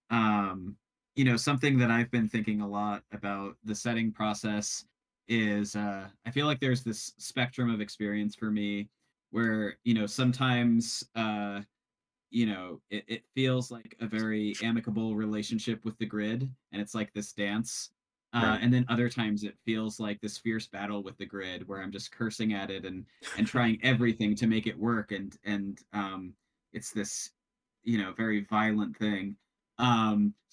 something that I've been thinking a lot about the setting process is I feel like there's this spectrum of experience for me where sometimes it feels like a very amicable relationship with the grid, and it's like this dance. Right. And then other times it feels like this fierce battle with the grid where I'm just cursing at it and trying everything to make it work, and it's this very violent thing.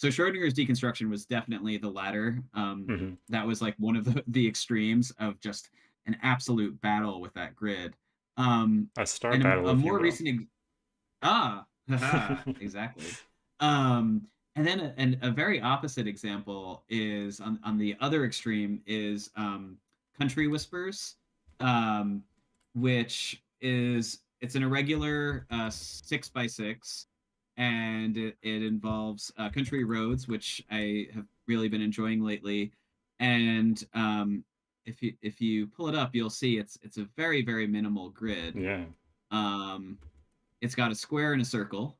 So Schrodinger's deconstruction was definitely the latter. Hmm. That was like one of the extremes of just an absolute battle with that grid. A star And battle, a if you more will. recent haha, exactly. And then a very opposite example is on the other extreme is Country Whispers, um, which is it's an irregular 6x6, and it involves country roads, which I have really been enjoying lately. And if you pull it up, you'll see it's a very very minimal grid. Yeah. Um, it's got a square and a circle.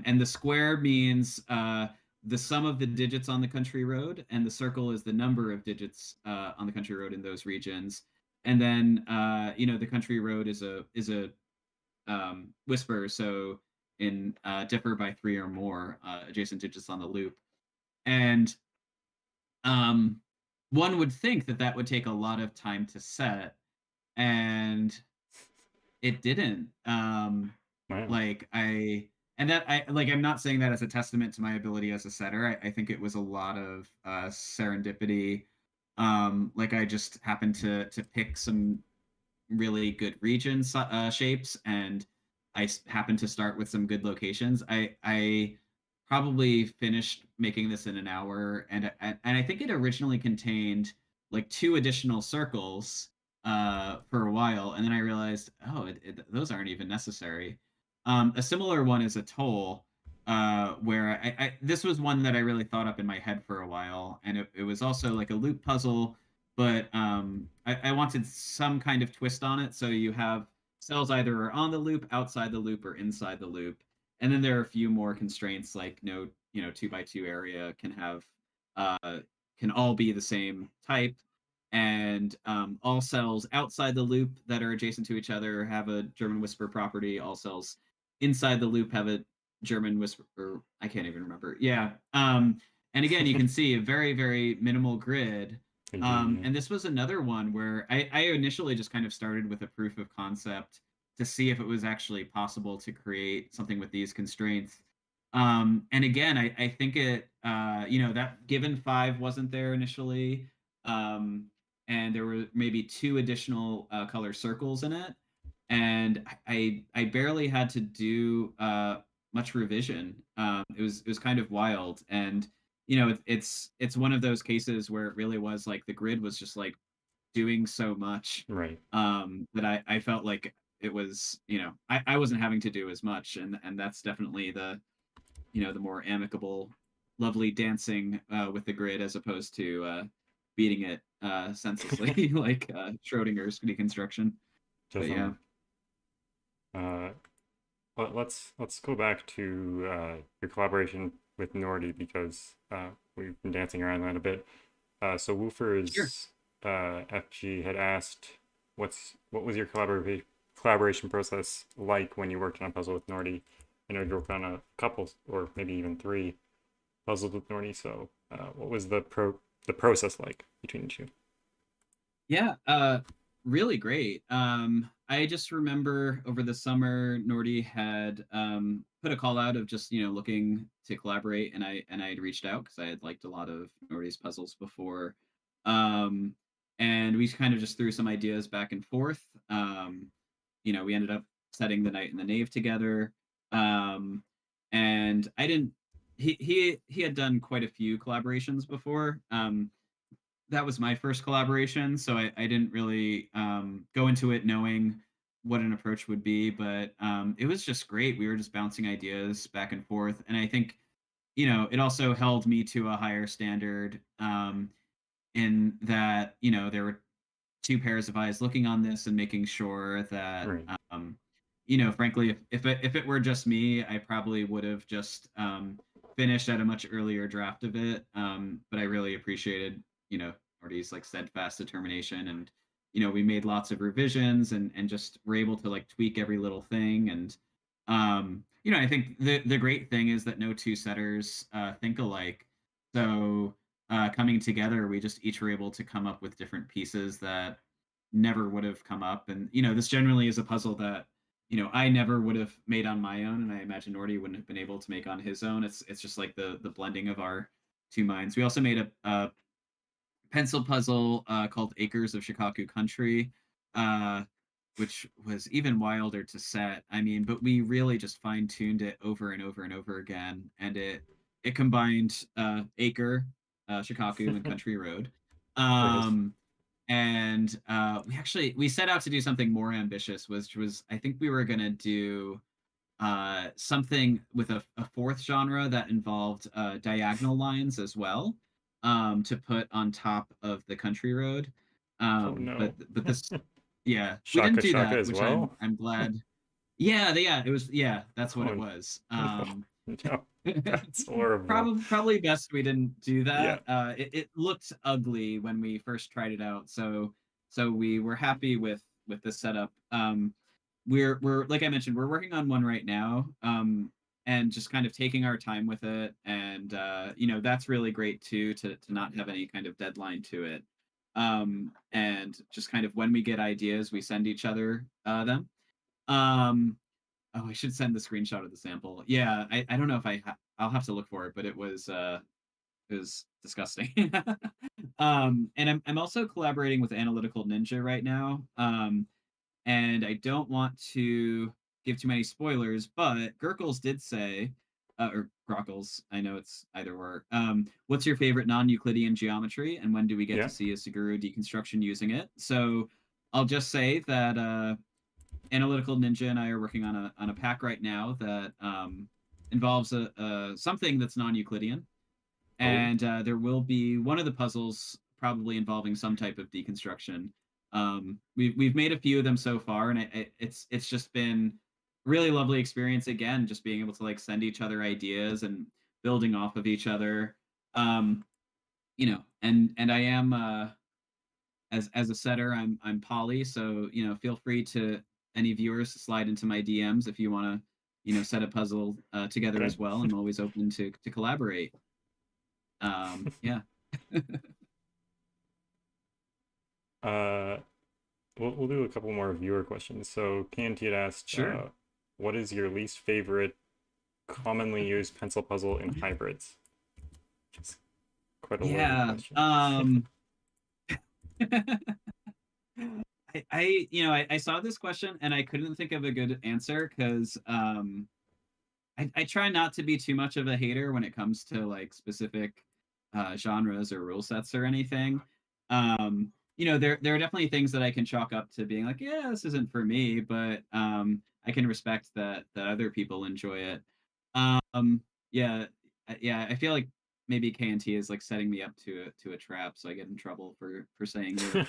And the square means the sum of the digits on the country road, and the circle is the number of digits on the country road in those regions. And then the country road is a whisper, so in differ by 3 or more adjacent digits on the loop. And um, one would think that that would take a lot of time to set, and it didn't. Wow. Like I and that I like I'm not saying that as a testament to my ability as a setter. I think it was a lot of serendipity. Like I just happened to pick some really good region shapes, and happened to start with some good locations. I probably finished making this in an hour, and I think it originally contained like 2 additional circles for a while, and then I realized, oh, those aren't even necessary. A similar one is a toll, where this was one that I really thought up in my head for a while, and it was also like a loop puzzle, but I wanted some kind of twist on it. So you have cells either are on the loop, outside the loop, or inside the loop. And then there are a few more constraints, like no, 2x2 area uh, can all be the same type, and all cells outside the loop that are adjacent to each other have a German whisper property. All cells inside the loop have a German whisper. Or I can't even remember. Yeah. And again, you can see a very very minimal grid. Indeed, yeah. And this was another one where I initially just kind of started with a proof of concept to see if it was actually possible to create something with these constraints. And again, I think that given 5 wasn't there initially. And there were maybe 2 additional color circles in it. And I barely had to do much revision. It was kind of wild. And it's one of those cases where it really was like the grid was just like doing so much, Right. that I felt like it was, I wasn't having to do as much, and that's definitely the more amicable, lovely dancing with the grid, as opposed to beating it senselessly like Schrodinger's deconstruction. But yeah. Definitely. Uh, let's go back to your collaboration with Nordy, because we've been dancing around that a bit. So Sure. Woofers FG had asked, what was your collaboration process like when you worked on a puzzle with Nordy? I know you worked on a couple, or maybe even 3 puzzles with Nordy. So what was the process like between the two? Yeah, really great. I just remember over the summer, Nordy had put a call out of just looking to collaborate, and I had reached out because I had liked a lot of Nordy's puzzles before, um, and we kind of just threw some ideas back and forth. We ended up setting the knight and the knave together, um, and I didn't. He had done quite a few collaborations before. That was my first collaboration, so I didn't really go into it knowing what an approach would be, but it was just great. We were just bouncing ideas back and forth, and I think it also held me to a higher standard, in that there were 2 pairs of eyes looking on this and making sure that Right. frankly, if it were just me, I probably would have just finished at a much earlier draft of it. But I really appreciated Artie's like steadfast determination, and we made lots of revisions, and just were able to like tweak every little thing. And I think the great thing is that no 2 setters think alike. So coming together, we just each were able to come up with different pieces that never would have come up. And this generally is a puzzle that I never would have made on my own, and I imagine Nordy wouldn't have been able to make on his own. It's just like the blending of our 2 minds. We also made a pencil puzzle called Acres of Shikaku Country, uh, which was even wilder to set. I mean, but we really just fine tuned it over and over and over again, and it combined acre, Shikaku, and country road. Right. And we set out to do something more ambitious, which was I think we were gonna do something with a fourth genre that involved diagonal lines as well, to put on top of the country road. Oh no. But this, yeah, we didn't Shaka do Shaka that, as which well? I'm glad. Yeah, it was, yeah, that's what it Oh was. no. No. That's horrible. Probably best we didn't do Yeah. that. It looked ugly when we first tried it out, so we were happy with the setup. We're like I mentioned, we're working on one right now, and just kind of taking our time with it, and that's really great too, to not have any kind of deadline to it, and just kind of when we get ideas, we send each other them. Um, oh, I should send the screenshot of the sample. Yeah, I don't know if I'll have to look for it, but it was disgusting. And I'm also collaborating with Analytical Ninja right now. And I don't want to give too many spoilers, but Gurkles did say, or Grockles, I know it's either or. What's your favorite non-Euclidean geometry, and when do we get Yeah. to see a Suguru deconstruction using it? So I'll just say that Analytical Ninja and I are working on a pack right now that involves a something that's non-Euclidean, Oh. and there will be one of the puzzles probably involving some type of deconstruction. We've made a few of them so far, and it's just been a really lovely experience again, just being able to like send each other ideas and building off of each other. Um, and I am as a setter, I'm poly, so feel free to any viewers to slide into my DMs if you want to set a puzzle together Okay. as well. I'm always open to collaborate. Yeah. Uh, we'll do a couple more viewer questions. So Canty had asked, Sure. what is your least favorite commonly used pencil puzzle in hybrids? Which is quite a loaded Yeah. question. I saw this question and I couldn't think of a good answer because I try not to be too much of a hater when it comes to like specific genres or rule sets or anything. There are definitely things that I can chalk up to being like, yeah, this isn't for me, but I can respect that other people enjoy it. Um, yeah, yeah, I feel like maybe KNT is like setting me up to a trap, so I get in trouble for saying it.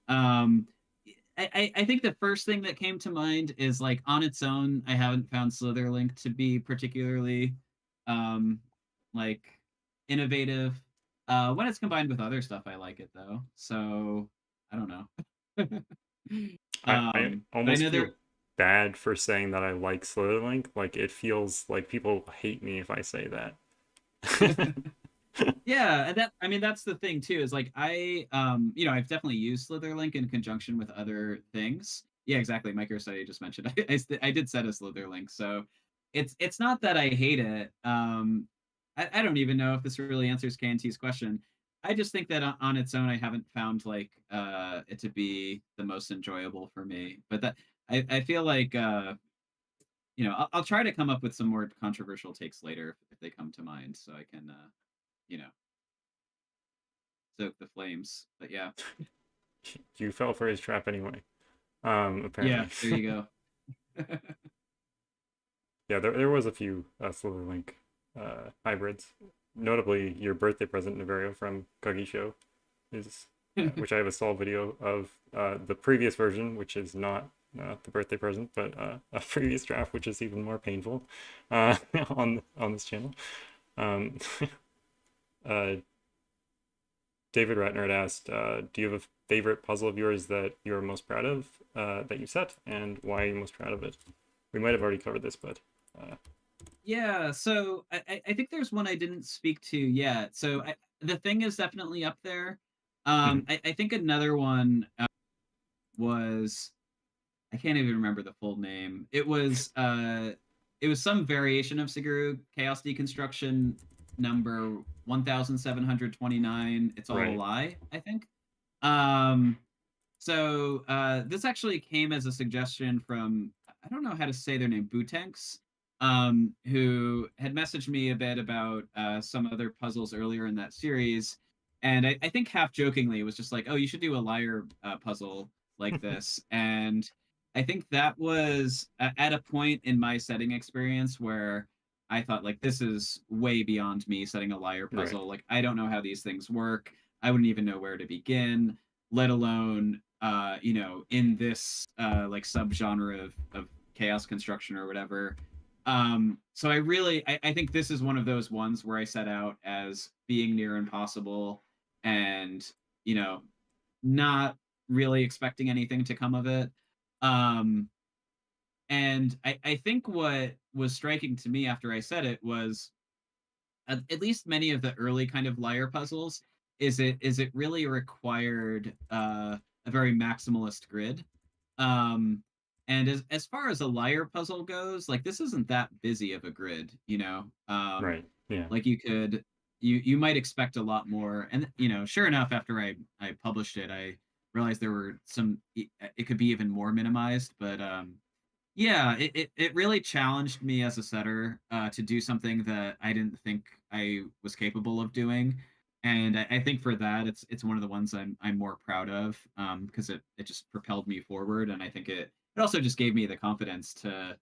Um, I think the first thing that came to mind is like on its own, I haven't found Slitherlink to be particularly um like innovative. When it's combined with other stuff, I like it though. So I don't know. I But I almost know feel bad for saying that I like Slitherlink. Like it feels like people hate me if I say that. Yeah, and I mean that's the thing too, is like I've definitely used Slitherlink in conjunction with other things. Yeah, exactly. Microstudy just mentioned I did set a Slitherlink, so it's not that I hate it. I don't even know if this really answers KNT's question. I just think that on its own I haven't found like it to be the most enjoyable for me. But that I feel like I'll try to come up with some more controversial takes later if they come to mind, so I can you know stoke the flames. But yeah, You fell for his trap anyway. yeah, Apparently. there you go. Yeah, there was a few Slitherlink hybrids. Notably, your birthday present, Naverio, from Kagi Show, is which I have a solved video of the previous version, which is not the birthday present, but a previous draft, which is even more painful on this channel. Um, David Ratner had asked, do you have a favorite puzzle of yours that you're most proud of that you set, and why are you most proud of it? We might have already covered this, but... Yeah, so I think there's one I didn't speak to yet. So the thing is definitely up there. I think another one was I can't even remember the full name. It was some variation of Siguru Chaos Deconstruction. number 1729. It's all a Right. lie, I think. Um, this actually came as a suggestion from, I don't know how to say their name, Bootanks, who had messaged me a bit about some other puzzles earlier in that series. And I think half jokingly, it was just like, oh, you should do a liar puzzle like this. And I think that was at a point in my setting experience where I thought, like, this is way beyond me setting a liar Right. puzzle. Like, I don't know how these things work. I wouldn't even know where to begin, let alone in this like subgenre of chaos construction or whatever. So I think this is one of those ones where I set out as being near impossible, and you know not really expecting anything to come of it. um and I think what was striking to me after I said it was, at least many of the early kind of liar puzzles, is it really required a very maximalist grid. um and as far as a liar puzzle goes, like, this isn't that busy of a grid, Right. Yeah. like, you might expect a lot more. And sure enough, after I published it, I realized there were it could be even more minimized. But yeah, it really challenged me as a setter to do something that I didn't think I was capable of doing. And I think for that, it's one of the ones I'm more proud of, because it just propelled me forward. And I think it also just gave me the confidence to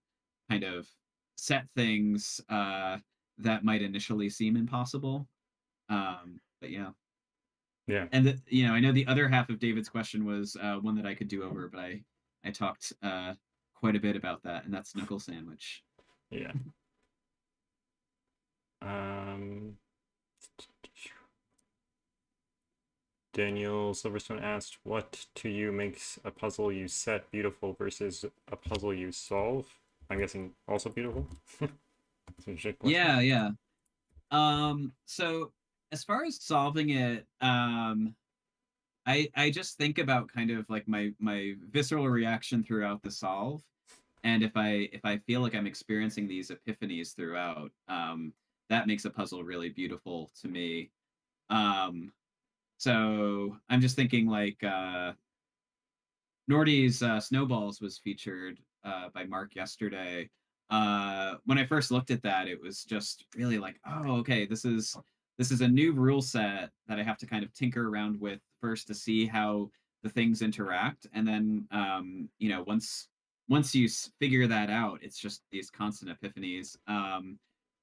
kind of set things that might initially seem impossible. But yeah. Yeah. And I know the other half of David's question was one that I could do over, but I talked quite a bit about that, and that's knuckle sandwich. Yeah. Um, Daniel Silverstone asked, "What to you makes a puzzle you set beautiful versus a puzzle you solve?" I'm guessing also beautiful. That's a trick question. Yeah, yeah. So as far as solving it, I just think about kind of like my visceral reaction throughout the solve. And if I feel like I'm experiencing these epiphanies throughout, that makes a puzzle really beautiful to me. Um, so I'm just thinking, like, Nordy's Snowballs was featured by Mark yesterday. When I first looked at that, it was just really like, oh, okay, this is a new rule set that I have to kind of tinker around with first to see how the things interact. And then once you figure that out, it's just these constant epiphanies.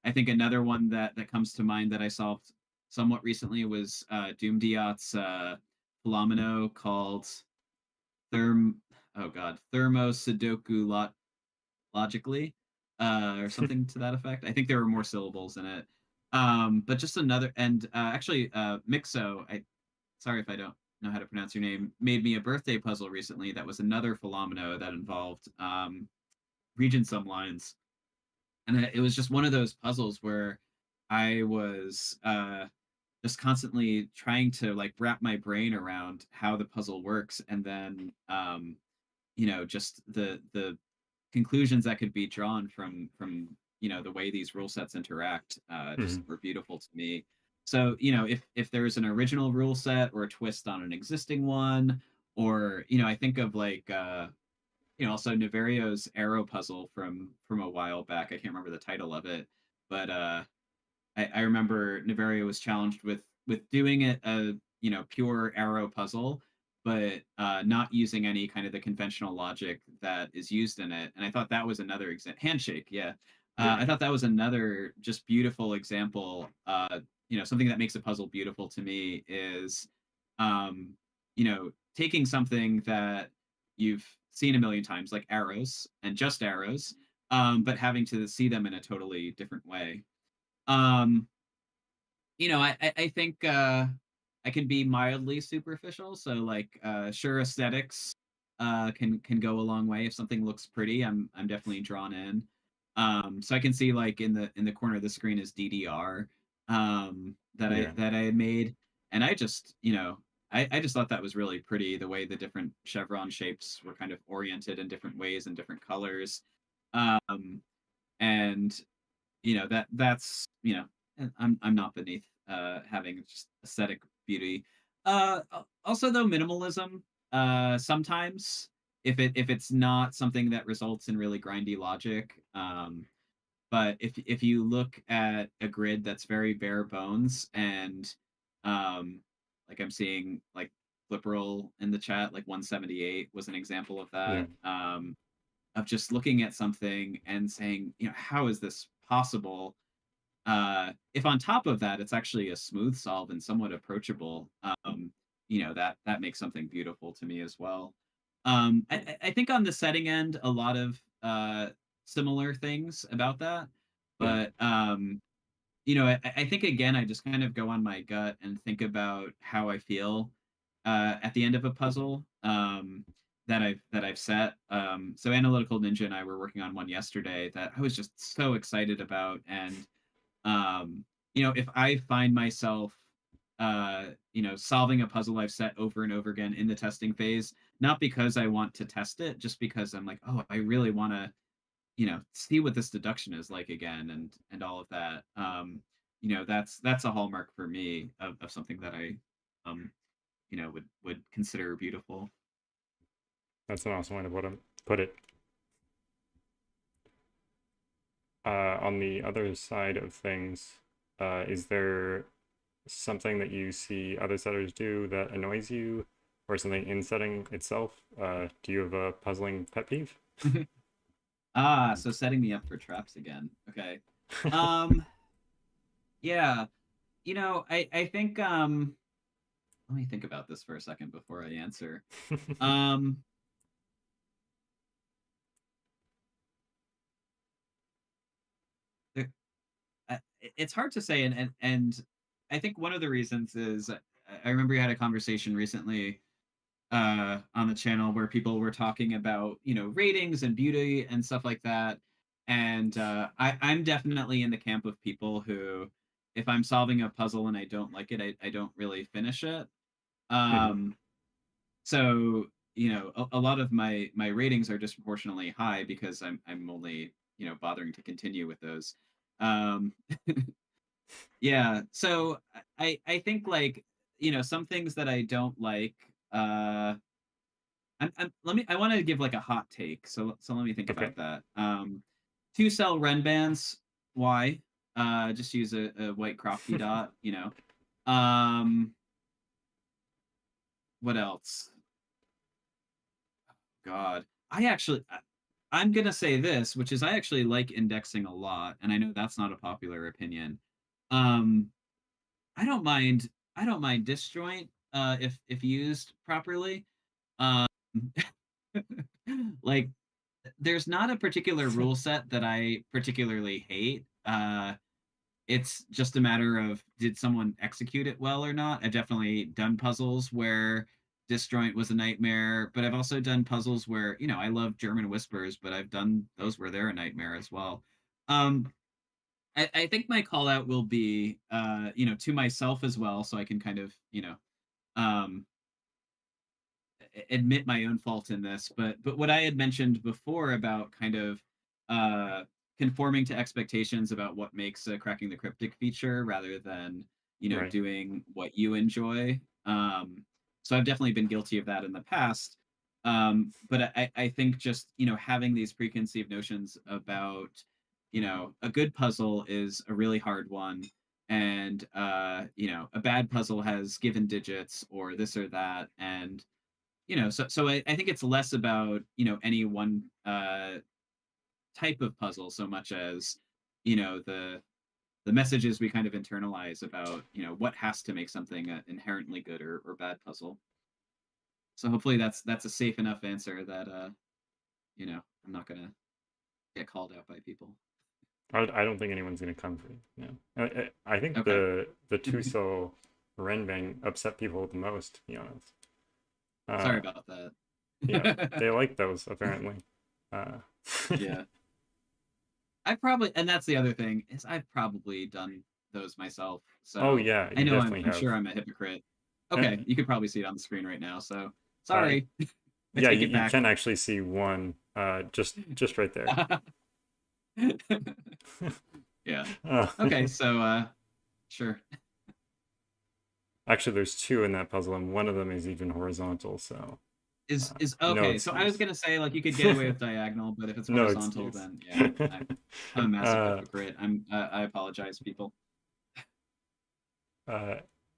I think another one that comes to mind that I solved somewhat recently was Doom Diot's Philomeno, called Therm oh god, Thermo Sudoku Logically, or something to that effect. I think there were more syllables in it. But just another, and actually, Mixo, sorry if I don't know how to pronounce your name, made me a birthday puzzle recently that was another Philomeno that involved region sum lines. And it was just one of those puzzles where I was just constantly trying to, like, wrap my brain around how the puzzle works, and then just the conclusions that could be drawn from the way these rule sets interact just Mhm. were beautiful to me. So if there's an original rule set or a twist on an existing one, or I think of, like, also Navario's arrow puzzle from a while back. I can't remember the title of it, but I remember Navario was challenged with doing it a pure arrow puzzle, but not using any kind of the conventional logic that is used in it. And I thought that was another handshake. Yeah, I Right. thought that was another just beautiful example. Something that makes a puzzle beautiful to me is, taking something that you've seen a million times, like arrows and just arrows, but having to see them in a totally different way. Um, I think I can be mildly superficial. So, like, sure, aesthetics can go a long way. If something looks pretty, I'm definitely drawn in. So I can see, like, in the corner of the screen is DDR, that I Yeah. that I had made. And I just I just thought that was really pretty, the way the different chevron shapes were kind of oriented in different ways and different colors. And that's I'm not beneath having just aesthetic beauty. Also though, minimalism, sometimes if it's not something that results in really grindy logic, but if you look at a grid that's very bare bones and like I'm seeing like Flipperal in the chat, like 178 was an example of Yeah. that. Of just looking at something and saying, how is this possible? If on top of that it's actually a smooth solve and somewhat approachable, that makes something beautiful to me as well. I think on the setting end, a lot of similar things about that, Yeah. but I think again, I just kind of go on my gut and think about how I feel at the end of a puzzle that I've set. So Analytical Ninja and I were working on one yesterday that I was just so excited about, and if I find myself solving a puzzle I've set over and over again in the testing phase, not because I want to test it, just because I'm like, oh, I really want to see what this deduction is like again, and all of that. That's a hallmark for me of something that I would consider beautiful. That's an awesome way to put it. On the other side of things, is there something that you see other setters do that annoys you, or something in setting itself? Do you have a puzzling pet peeve? So setting me up for traps again. Okay. Yeah. I think let me think about this for a second before I answer. It's hard to say, and I think one of the reasons is I remember you had a conversation recently on the channel where people were talking about ratings and beauty and stuff like that, and I'm definitely in the camp of people who, if I'm solving a puzzle and I don't like it, I don't really finish it. So a lot of my ratings are disproportionately high because I'm only bothering to continue with those. um yeah, so I think, like, some things that I don't like, I want to give like a hot take, so let me think Okay. about that. Two cell Ren bands, why? Just use a white crofty dot. What else? God, I'm gonna say this, which is I actually like indexing a lot, and I know that's not a popular opinion. Um, I don't mind disjoint if used properly. Um, like, there's not a particular rule set that I particularly hate. It's just a matter of, did someone execute it well or not. I've definitely done puzzles where disjoint was a nightmare, but I've also done puzzles where I love German whispers, but I've done those where they're a nightmare as well. I think my call out will be to myself as well, so I can kind of um admit my own fault in this, but what I had mentioned before about kind of uh conforming to expectations about what makes a cracking the cryptic feature rather than Right. doing what you enjoy. So I've definitely been guilty of that in the past. But I think just having these preconceived notions about a good puzzle is a really hard one, and a bad puzzle has given digits or this or that, and so I think it's less about any one type of puzzle so much as the messages we kind of internalize about what has to make something an inherently good or bad puzzle. So hopefully that's a safe enough answer that I'm not gonna get called out by people. I don't think anyone's gonna come for you. No, I think Okay. the two cell Renbang upset people the most, to be honest. Sorry about that. Yeah, they like those apparently. Yeah. And that's the other thing, is I've probably done those myself. Oh So yeah, I you know definitely I'm have. sure I'm a hypocrite. Uh, Okay, you could probably see it on the screen right now. So uh, sorry. I yeah, take you, it you back. can actually see one just right there. Yeah. uh, Okay, so Sure. Actually, there's two in that puzzle, and one of them is even horizontal. So Is no okay. So I was excuse. gonna say like you could get away with diagonal, but if it's No horizontal, excuse. then yeah, I'm a massive uh, hypocrite. I apologize, people. uh,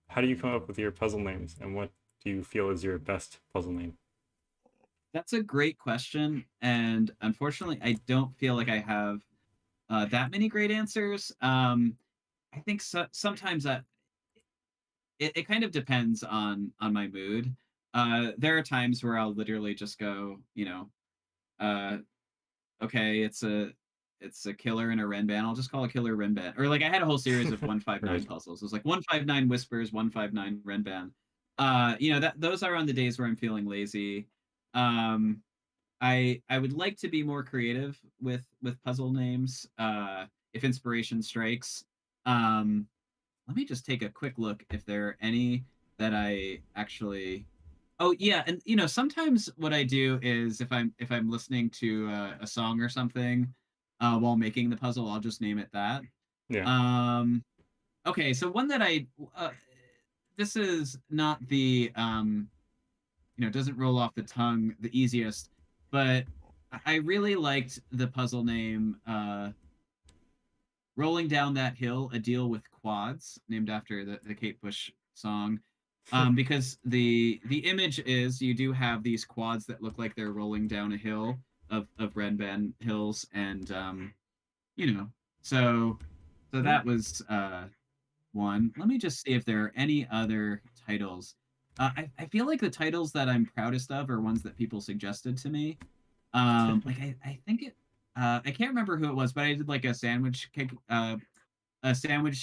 how do you come up with your puzzle names, and what do you feel is your best puzzle name? That's a great question, and unfortunately, I don't feel like I have that many great answers. I think sometimes it kind of depends on my mood. There are times where I'll literally just go, uh, okay, it's a killer and a Renban. I'll just call it killer Renban. Or like I had a whole series of 159 Right. puzzles. It was like 159 whispers, 159 Renban. That those are on the days where I'm feeling lazy. Um, I would like to be more creative with puzzle names. If inspiration strikes. Um, Let me just take a quick look if there are any that I actually. Oh yeah, and sometimes what I do is if I'm listening to a song or something while making the puzzle, I'll just name it that. Yeah. Um, okay, so one that this is not the doesn't roll off the tongue the easiest, but I really liked the puzzle name Rolling Down That Hill, A Deal with Quads, named after the Kate Bush song. Because the image is you do have these quads that look like they're rolling down a hill of red band hills, and you know, so Yeah. that was one. Let me just see if there are any other titles. I feel like the titles that I'm proudest of are ones that people suggested to me. Like I think it I can't remember who it was, but I did like a sandwich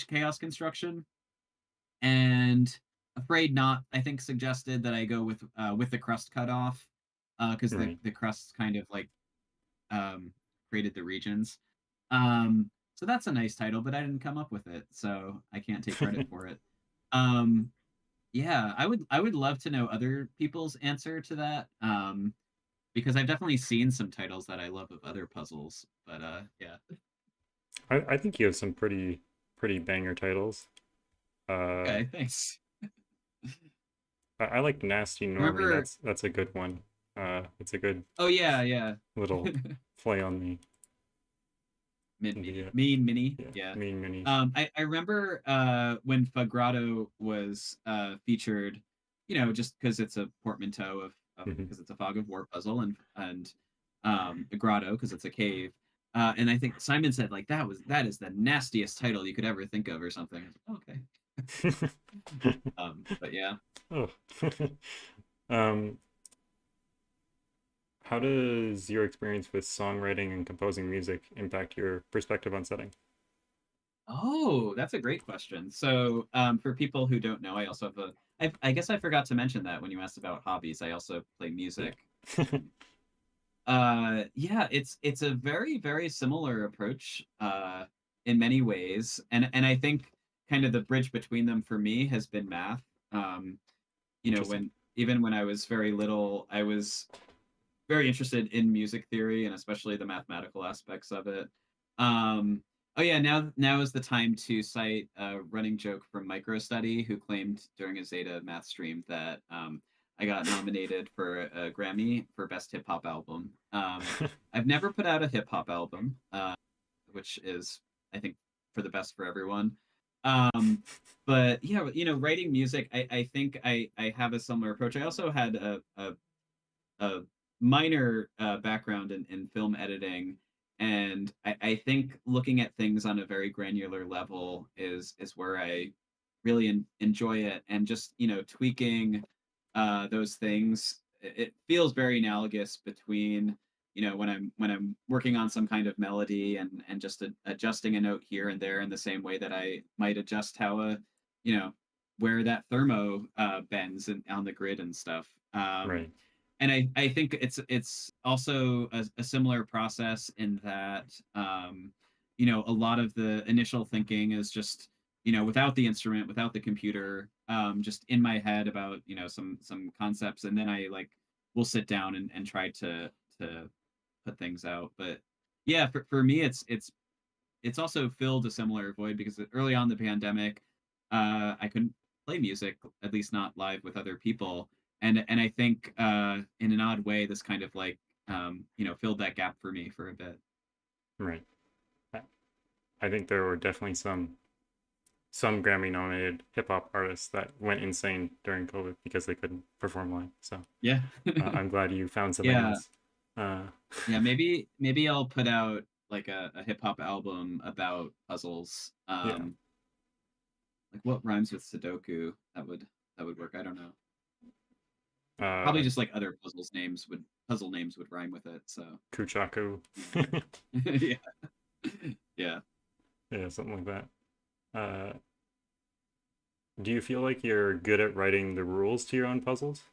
chaos construction, and Afraid Not I think suggested that I go with the crust cut off, because Right. the crust kind of like um created the regions. So that's a nice title, but I didn't come up with it, so I can't take credit for it. Um, yeah, I would love to know other people's answer to that. Because I've definitely seen some titles that I love of other puzzles, but yeah. I think you have some pretty banger titles. Uh, Okay, thanks. I like Nasty Normie. Remember? That's a good one. It's a good Oh yeah, yeah. little play on Min the Mini, Mean Mini, yeah, yeah. mean minis. I remember when Fagrado was featured, just because it's a portmanteau of Hmm. because it's a fog of war puzzle, and a grotto because it's a cave. And I think Simon said like that is the nastiest title you could ever think of or something. Okay. But yeah. Oh. um, how does your experience with songwriting and composing music impact your perspective on setting? Oh, that's a great question. So, for people who don't know, I also have I guess I forgot to mention that when you asked about hobbies. I also play Yeah. music. Yeah, it's a very, very similar approach in many ways. And I think kind of the bridge between them for me has been math. Um, Interesting. when even when I was very little, I was very interested in music theory and especially the mathematical aspects of it. Oh yeah, now is the time to cite a running joke from MicroStudy, who claimed during a Zeta math stream that I got nominated for a Grammy for best hip hop album. I've never put out a hip hop album, which is I think for the best for everyone. But yeah, writing music, I think I have a similar approach. I also had a minor background in film editing, and I think looking at things on a very granular level is where I really enjoy it, and just tweaking those things. It feels very analogous between when I'm working on some kind of melody and just adjusting a note here and there in the same way that I might adjust how you know where that thermo bends on the grid and stuff. Right. And I think it's also a similar process in that a lot of the initial thinking is just without the instrument, without the computer, just in my head about some concepts, and then I like will sit down and try to put things out. But yeah, for me it's also filled a similar void because early on in the pandemic I couldn't play music, at least not live with other people. And I think in an odd way, this kind of like filled that gap for me for a bit. Right. I think there were definitely some Grammy nominated hip hop artists that went insane during COVID because they couldn't perform live. So Yeah. I'm glad you found something Yeah. else. Yeah, maybe I'll put out like a hip hop album about puzzles. Yeah. Like what rhymes with Sudoku? That would work. I don't know. Probably Uh, just like other puzzle names would rhyme with it. So Kuchaku. yeah, yeah. Yeah, something like that. Uh, do you feel like you're good at writing the rules to your own puzzles?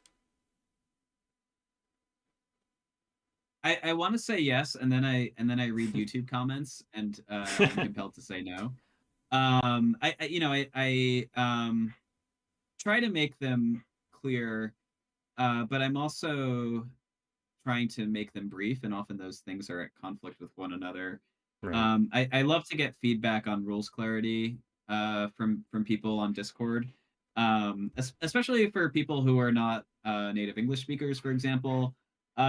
I want to say yes, and then I read YouTube comments, and I'm compelled to say no. I try to make them clear, but I'm also trying to make them brief, and often those things are at conflict with one another. Right. I love to get feedback on rules clarity from people on Discord, especially for people who are not native English speakers, for example.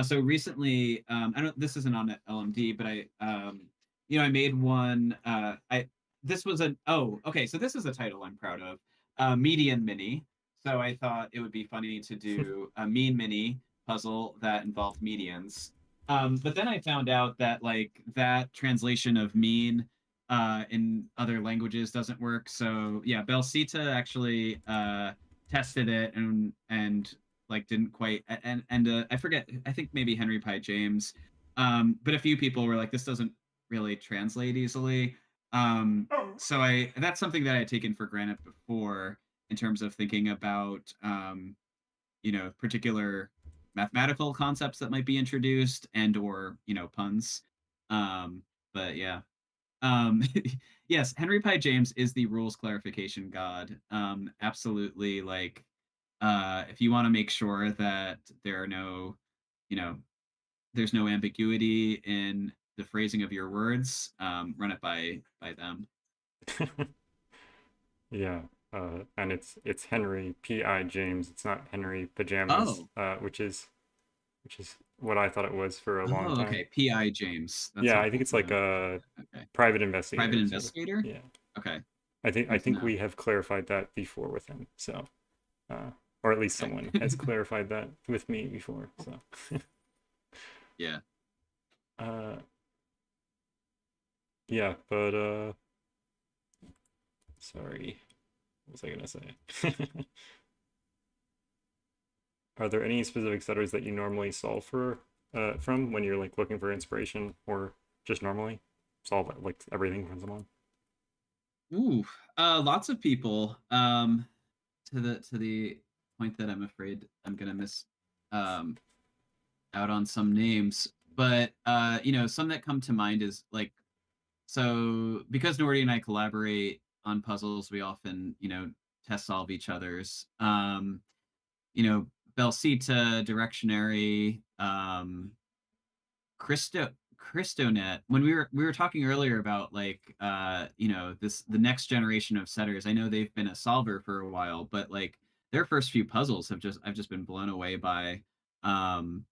So recently, I don't. This isn't on LMD, but I made one. This was an. Oh, okay. So this is a title I'm proud of. Median Mini. So I thought it would be funny to do a mean mini puzzle that involved medians. But then I found out that like that translation of mean in other languages doesn't work. So yeah, Belsita actually tested it and like didn't quite and I forget. I think maybe Henry Pye James, but a few people were like, this doesn't really translate easily. So that's something that I had taken for granted before in terms of thinking about particular mathematical concepts that might be introduced and or puns. But yeah. um yes, Henry Pye James is the rules clarification god. Absolutely. Like if you want to make sure that there are no you know there's no ambiguity in the phrasing of your words, run it by them. Yeah. And it's Henry P.I. James. It's not Henry Pajamas, Oh. which is what I thought it was for a long Oh, time. okay. Pi James, that's Yeah, I think helpful it's to like know. a Okay. private Private investigator sort of. investigator. Yeah. Okay. I Good to think know. we have clarified that before with him. So, or at least someone has Okay. clarified that with me before. So, Yeah. uh, yeah, but sorry, what was I gonna say? Are there any specific setters that you normally solve from when you're like looking for inspiration or just normally solve like everything from someone? Ooh, lots of people. To the point that I'm afraid I'm gonna miss um out on some names, but some that come to mind is like, so because Nordy and I collaborate on puzzles, we often test solve each other's. You know, Belsita, Directionary, Christo Christonet. When we were talking earlier about like the next generation of setters. I know they've been a solver for a while, but like their first few puzzles I've just been blown away by. Doom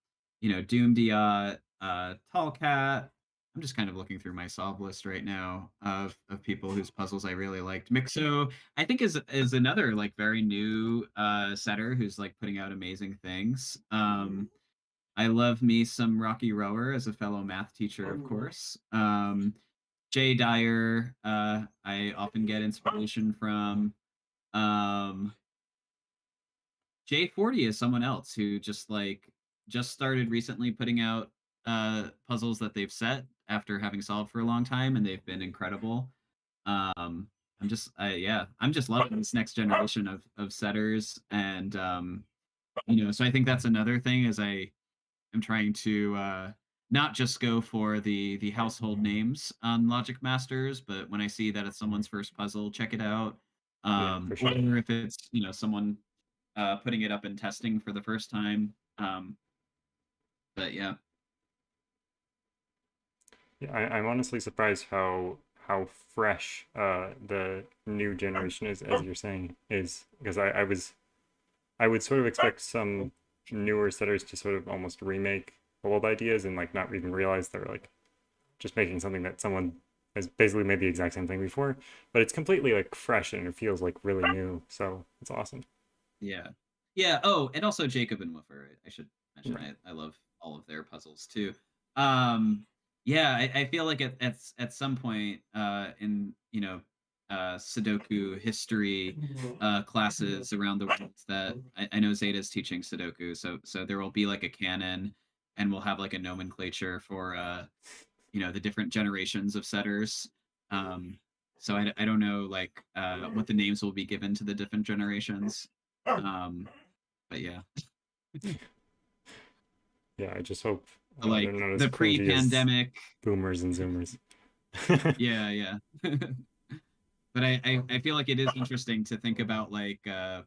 Diot, Tallcat. I'm just kind of looking through my solve list right now of people whose puzzles I really liked. Mixo, I think is another like very new setter who's like putting out amazing things. I love me some Rocky Rower as a fellow math teacher, of course. Jay Dyer, I often get inspiration from. Um, J40 is someone else who just started recently putting out puzzles that they've set after having solved for a long time, and they've been incredible. I'm just loving this next generation of setters, and so I think that's another thing is I'm trying to not just go for the household names on Logic Masters, but when I see that it's someone's first puzzle, check it out. Yeah, for sure. Or if it's someone putting it up and testing for the first time. But yeah. Yeah, I'm honestly surprised how fresh the new generation is, as you're saying, is because I would sort of expect some newer setters to sort of almost remake old ideas and like not even realize they're like just making something that someone has basically made the exact same thing before, but it's completely like fresh and it feels like really new. So it's awesome. Yeah. Yeah. Oh, and also Jacob and Woofer. I should mention Right. I love all of their puzzles too. Um, yeah, I feel like at some point in Sudoku history classes around the world that I know Zeta's teaching Sudoku, so there will be like a canon, and we'll have like a nomenclature for the different generations of setters. Um, so I don't know like what the names will be given to the different generations. Um, but yeah, Yeah, I just hope like they're not as the cringy as pre-pandemic. boomers and zoomers. Yeah, yeah. But I feel like it is interesting to think about like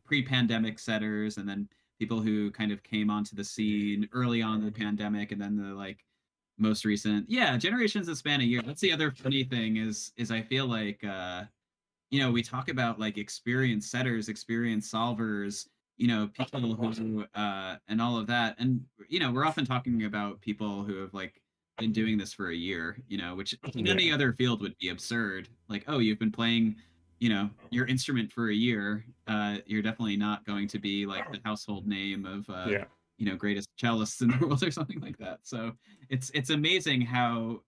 pre-pandemic setters and then people who kind of came onto the scene early on in the pandemic and then the like most recent generations that span a year. That's the other funny thing is I feel like we talk about like experienced setters, experienced solvers, people who and all of that. And we're often talking about people who have like been doing this for a year, which in Yeah. any other field would be absurd. Like, oh, you've been playing, your instrument for a year. You're definitely not going to be like the household name of Yeah. greatest cellists in the world or something like that. So it's amazing how,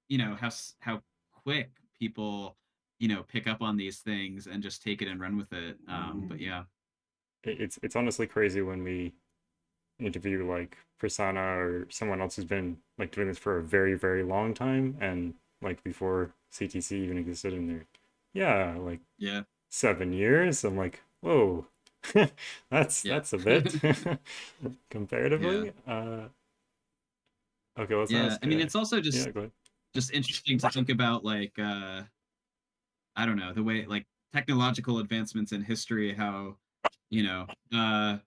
how quick people pick up on these things and just take it and run with it. But yeah. It's honestly crazy when we interview like Prasanna or someone else who's been like doing this for a very, very long time and like before CTC even existed and they're like Yeah. 7 years. I'm like, whoa, that's Yeah. a bit Yeah. comparatively. Okay, let's Yeah. ask. I mean, it's also Yeah, just go ahead. just interesting to think about like I don't know, the way like technological advancements in history, how, you know, uh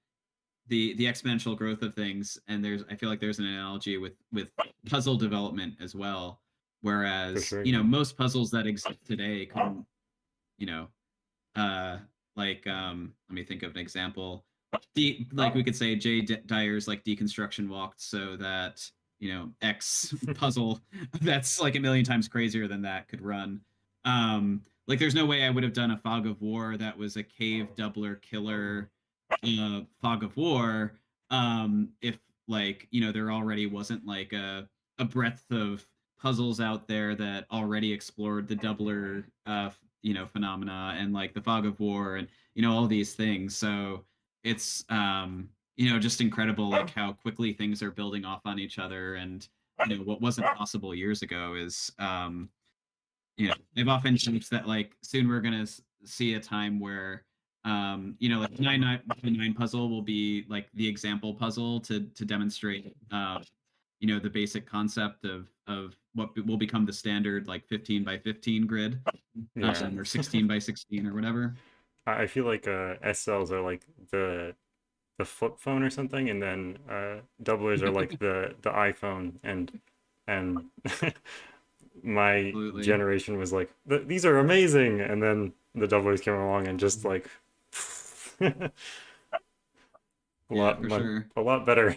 the exponential growth of things. And I feel like there's an analogy with puzzle development as well. For Whereas, sure, yeah. most puzzles that exist today couldn't, you know, like let me think of an example. Like we could say Dyer's like deconstruction walked so that X puzzle that's like a million times crazier than that could run. Like there's no way I would have done a Fog of War that was a cave doubler killer Fog of War if like there already wasn't like a breadth of puzzles out there that already explored the doubler phenomena and like the Fog of War and all these things. So it's just incredible like how quickly things are building off on each other. And what wasn't possible years ago is they've often joked that like soon we're gonna see a time where like the nine puzzle will be like the example puzzle to demonstrate the basic concept of what will become the standard like 15 by 15 grid Yeah. or 16 by 16 or whatever. I feel like S cells are like the flip phone or something, and then doublers are like the iPhone, and my Absolutely. generation was like, these are amazing, and then the doublers came along and just like a Yeah, for sure. lot better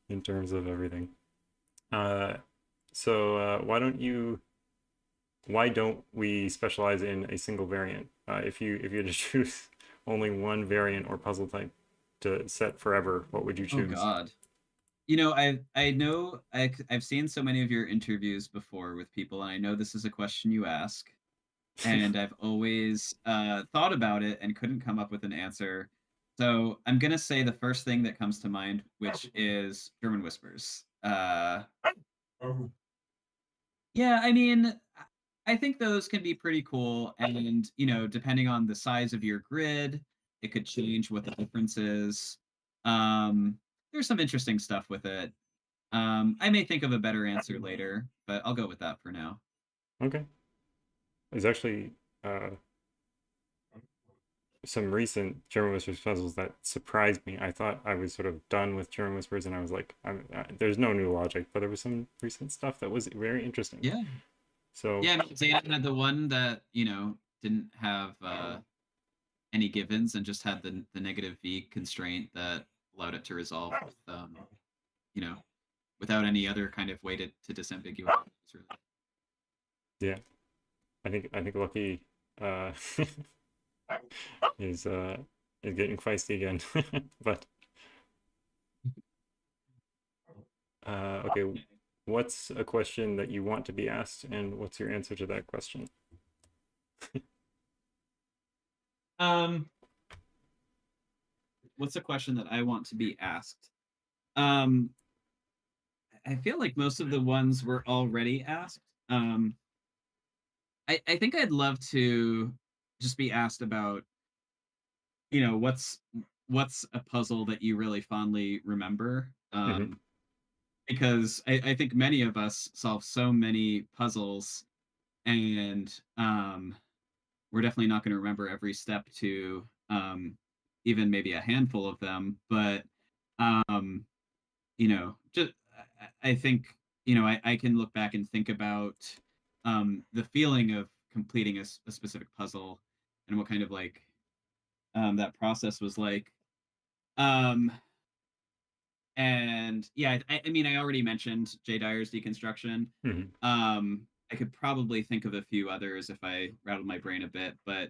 in terms of everything. So why don't we specialize in a single variant? If you had to choose only one variant or puzzle type to set forever, what would you Oh choose? God. I know I've seen so many of your interviews before with people, and I know this is a question you ask, and I've always thought about it and couldn't come up with an answer. So I'm gonna say the first thing that comes to mind, which is German Whispers. Yeah, I mean, I think those can be pretty cool, and depending on the size of your grid, it could change what the difference is. Um, there's some interesting stuff with it. I may think of a better answer later, but I'll go with that for now. Okay. There's actually some recent German Whispers puzzles that surprised me. I thought I was sort of done with German Whispers, and I was like, there's no new logic, but there was some recent stuff that was very interesting. Yeah. So Yeah, I mean, Zayden had the one that, didn't have any givens and just had the negative v constraint that allowed it to resolve with, you know, without any other kind of way to disambiguate. yeah, I think Lucky uh, is getting feisty again. But okay, what's a question that you want to be asked, and what's your answer to that question? What's a question that I want to be asked? Um, I feel like most of the ones were already asked. I think I'd love to just be asked about, what's a puzzle that you really fondly remember? Mm-hmm. Because I think many of us solve so many puzzles, and we're definitely not going to remember every step to even maybe a handful of them. But just I think I can look back and think about the feeling of completing a specific puzzle and what kind of like that process was like. Um, and yeah, I mean, I already mentioned Jay Dyer's deconstruction. Mm-hmm. I could probably think of a few others if I rattled my brain a bit, but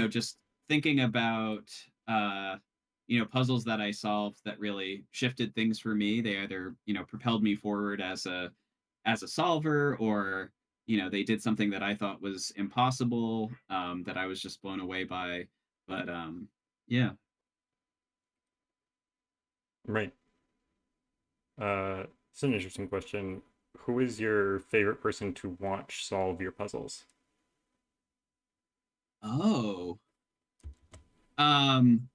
just thinking about puzzles that I solved that really shifted things for me. They either propelled me forward as a solver, or they did something that I thought was impossible, that I was just blown away by. But yeah. Right. It's an interesting question. Who is your favorite person to watch solve your puzzles? Oh. Um,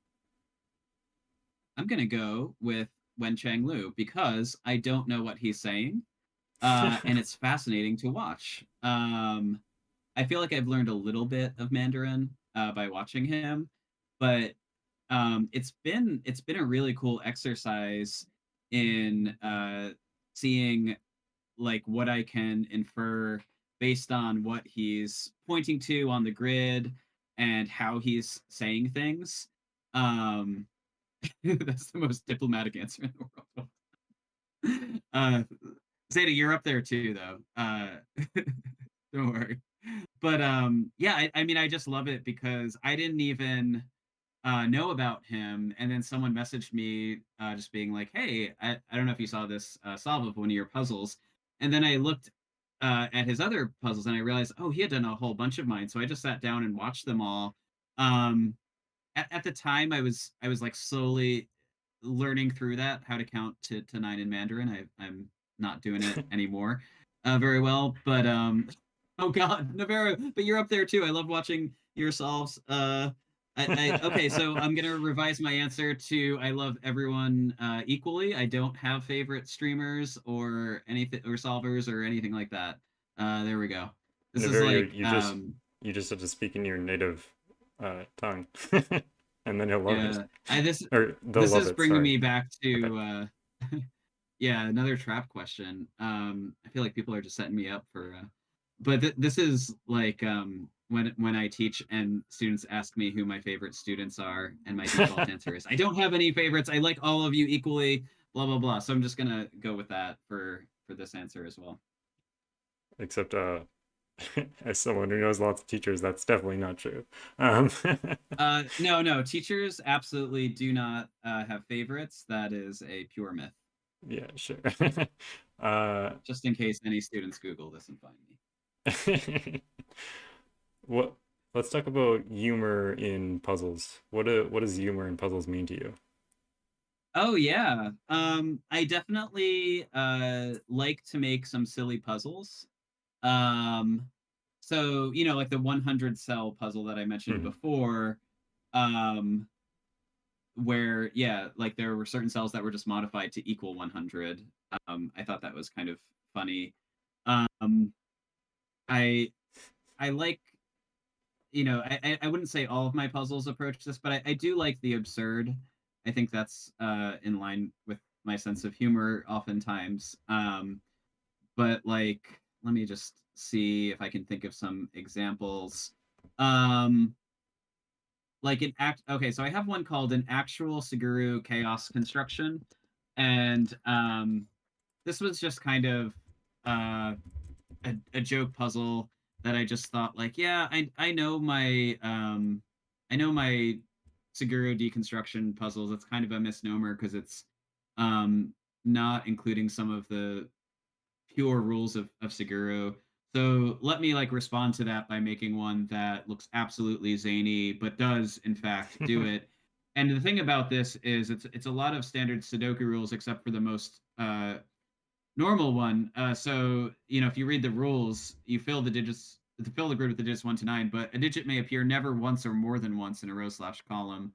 I'm gonna go with Wen Chang Lu because I don't know what he's saying, and it's fascinating to watch. I feel like I've learned a little bit of Mandarin by watching him, but it's been a really cool exercise in seeing like what I can infer based on what he's pointing to on the grid and how he's saying things. Um, that's the most diplomatic answer in the world. Zeta, you're up there too, though. Don't worry. But yeah, I mean, I just love it because I didn't even know about him, and then someone messaged me just being like, "Hey, I don't know if you saw this solve of one of your puzzles," and then I looked at his other puzzles and I realized, oh, he had done a whole bunch of mine. So I just sat down and watched them all. Um, at the time, I was like slowly learning through that how to count to nine in Mandarin. I'm not doing it anymore very well, but oh God, Navarro, but you're up there too. I love watching your solves. Okay, so I'm gonna revise my answer to I love everyone equally. I don't have favorite streamers or anything or solvers or anything like that. There we go. This is Navarro, like you just have to speak in your native tongue, and then you'll love it, yeah. I this or they'll this love is it. bringing Sorry. me back Okay. to yeah, another trap question. I feel like people are just setting me up for but this is like when I teach and students ask me who my favorite students are, and my default answer is I don't have any favorites. I like all of you equally, blah blah blah. So I'm just gonna go with that for this answer as well. Except as someone who knows lots of teachers, that's definitely not true. Um, No, teachers absolutely do not have favorites. That is a pure myth. yeah, sure. uh, Just in case any students Google this and find me. what? Let's talk about humor in puzzles. What does humor in puzzles mean to you? Oh yeah. I definitely like to make some silly puzzles. Um so, like the 100 cell puzzle that I mentioned Mhm. before, um where yeah, like there were certain cells that were just modified to equal 100. I thought that was kind of funny. Um I I like I wouldn't say all of my puzzles approach this, but I do like the absurd. I think that's in line with my sense of humor oftentimes. But like let me just see if I can think of some examples. Um, like an act. Okay, so I have one called an actual Suguru chaos construction, and this was just kind of uh, a joke puzzle that I just thought like, yeah, I know my Seguro deconstruction puzzles. It's kind of a misnomer because it's um not including some of the pure rules of Seguro. So let me like respond to that by making one that looks absolutely zany, but does in fact do it. And the thing about this is it's a lot of standard Sudoku rules except for the most normal one. So if you read the rules, you fill the digits to fill the grid with the digits 1 to 9, but a digit may appear never once or more than once in a row/column,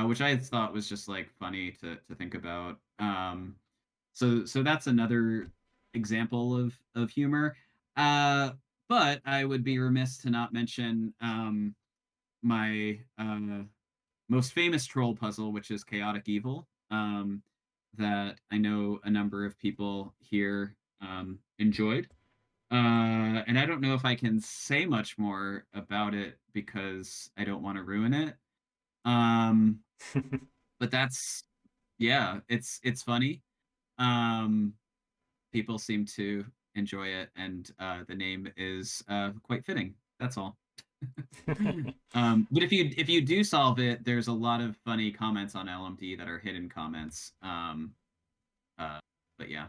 which I thought was just like funny to think about. So that's another example of humor. Uh, but I would be remiss to not mention my most famous troll puzzle, which is Chaotic Evil, that I know a number of people here enjoyed. And I don't know if I can say much more about it because I don't want to ruin it. Um, but that's yeah, it's funny. Um, People seem to enjoy it, and the name is quite fitting. That's all. But if you do solve it, there's a lot of funny comments on LMD that are hidden comments. Uh, but yeah,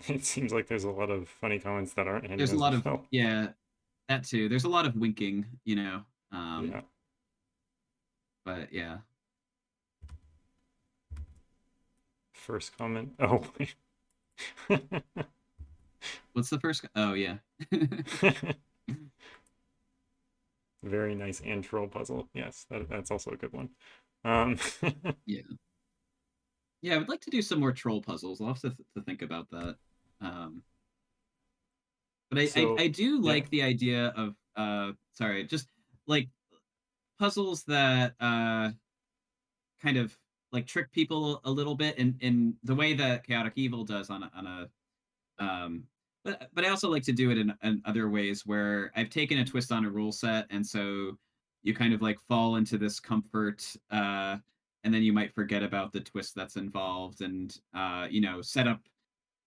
It seems like there's a lot of funny comments that aren't hidden there's a as lot of well. yeah, that too. There's a lot of winking, Yeah. But yeah. First comment. Oh. What's the first? Oh yeah. Very nice and troll puzzle. Yes, that's also a good one. Yeah. Yeah, I would like to do some more troll puzzles. I'll have to think about that. Um, but I So do yeah. like the idea of sorry, just like puzzles that kind of like trick people a little bit in the way that Chaotic Evil does on a but I also like to do it in other ways where I've taken a twist on a rule set, and so you kind of like fall into this comfort, and then you might forget about the twist that's involved, and set up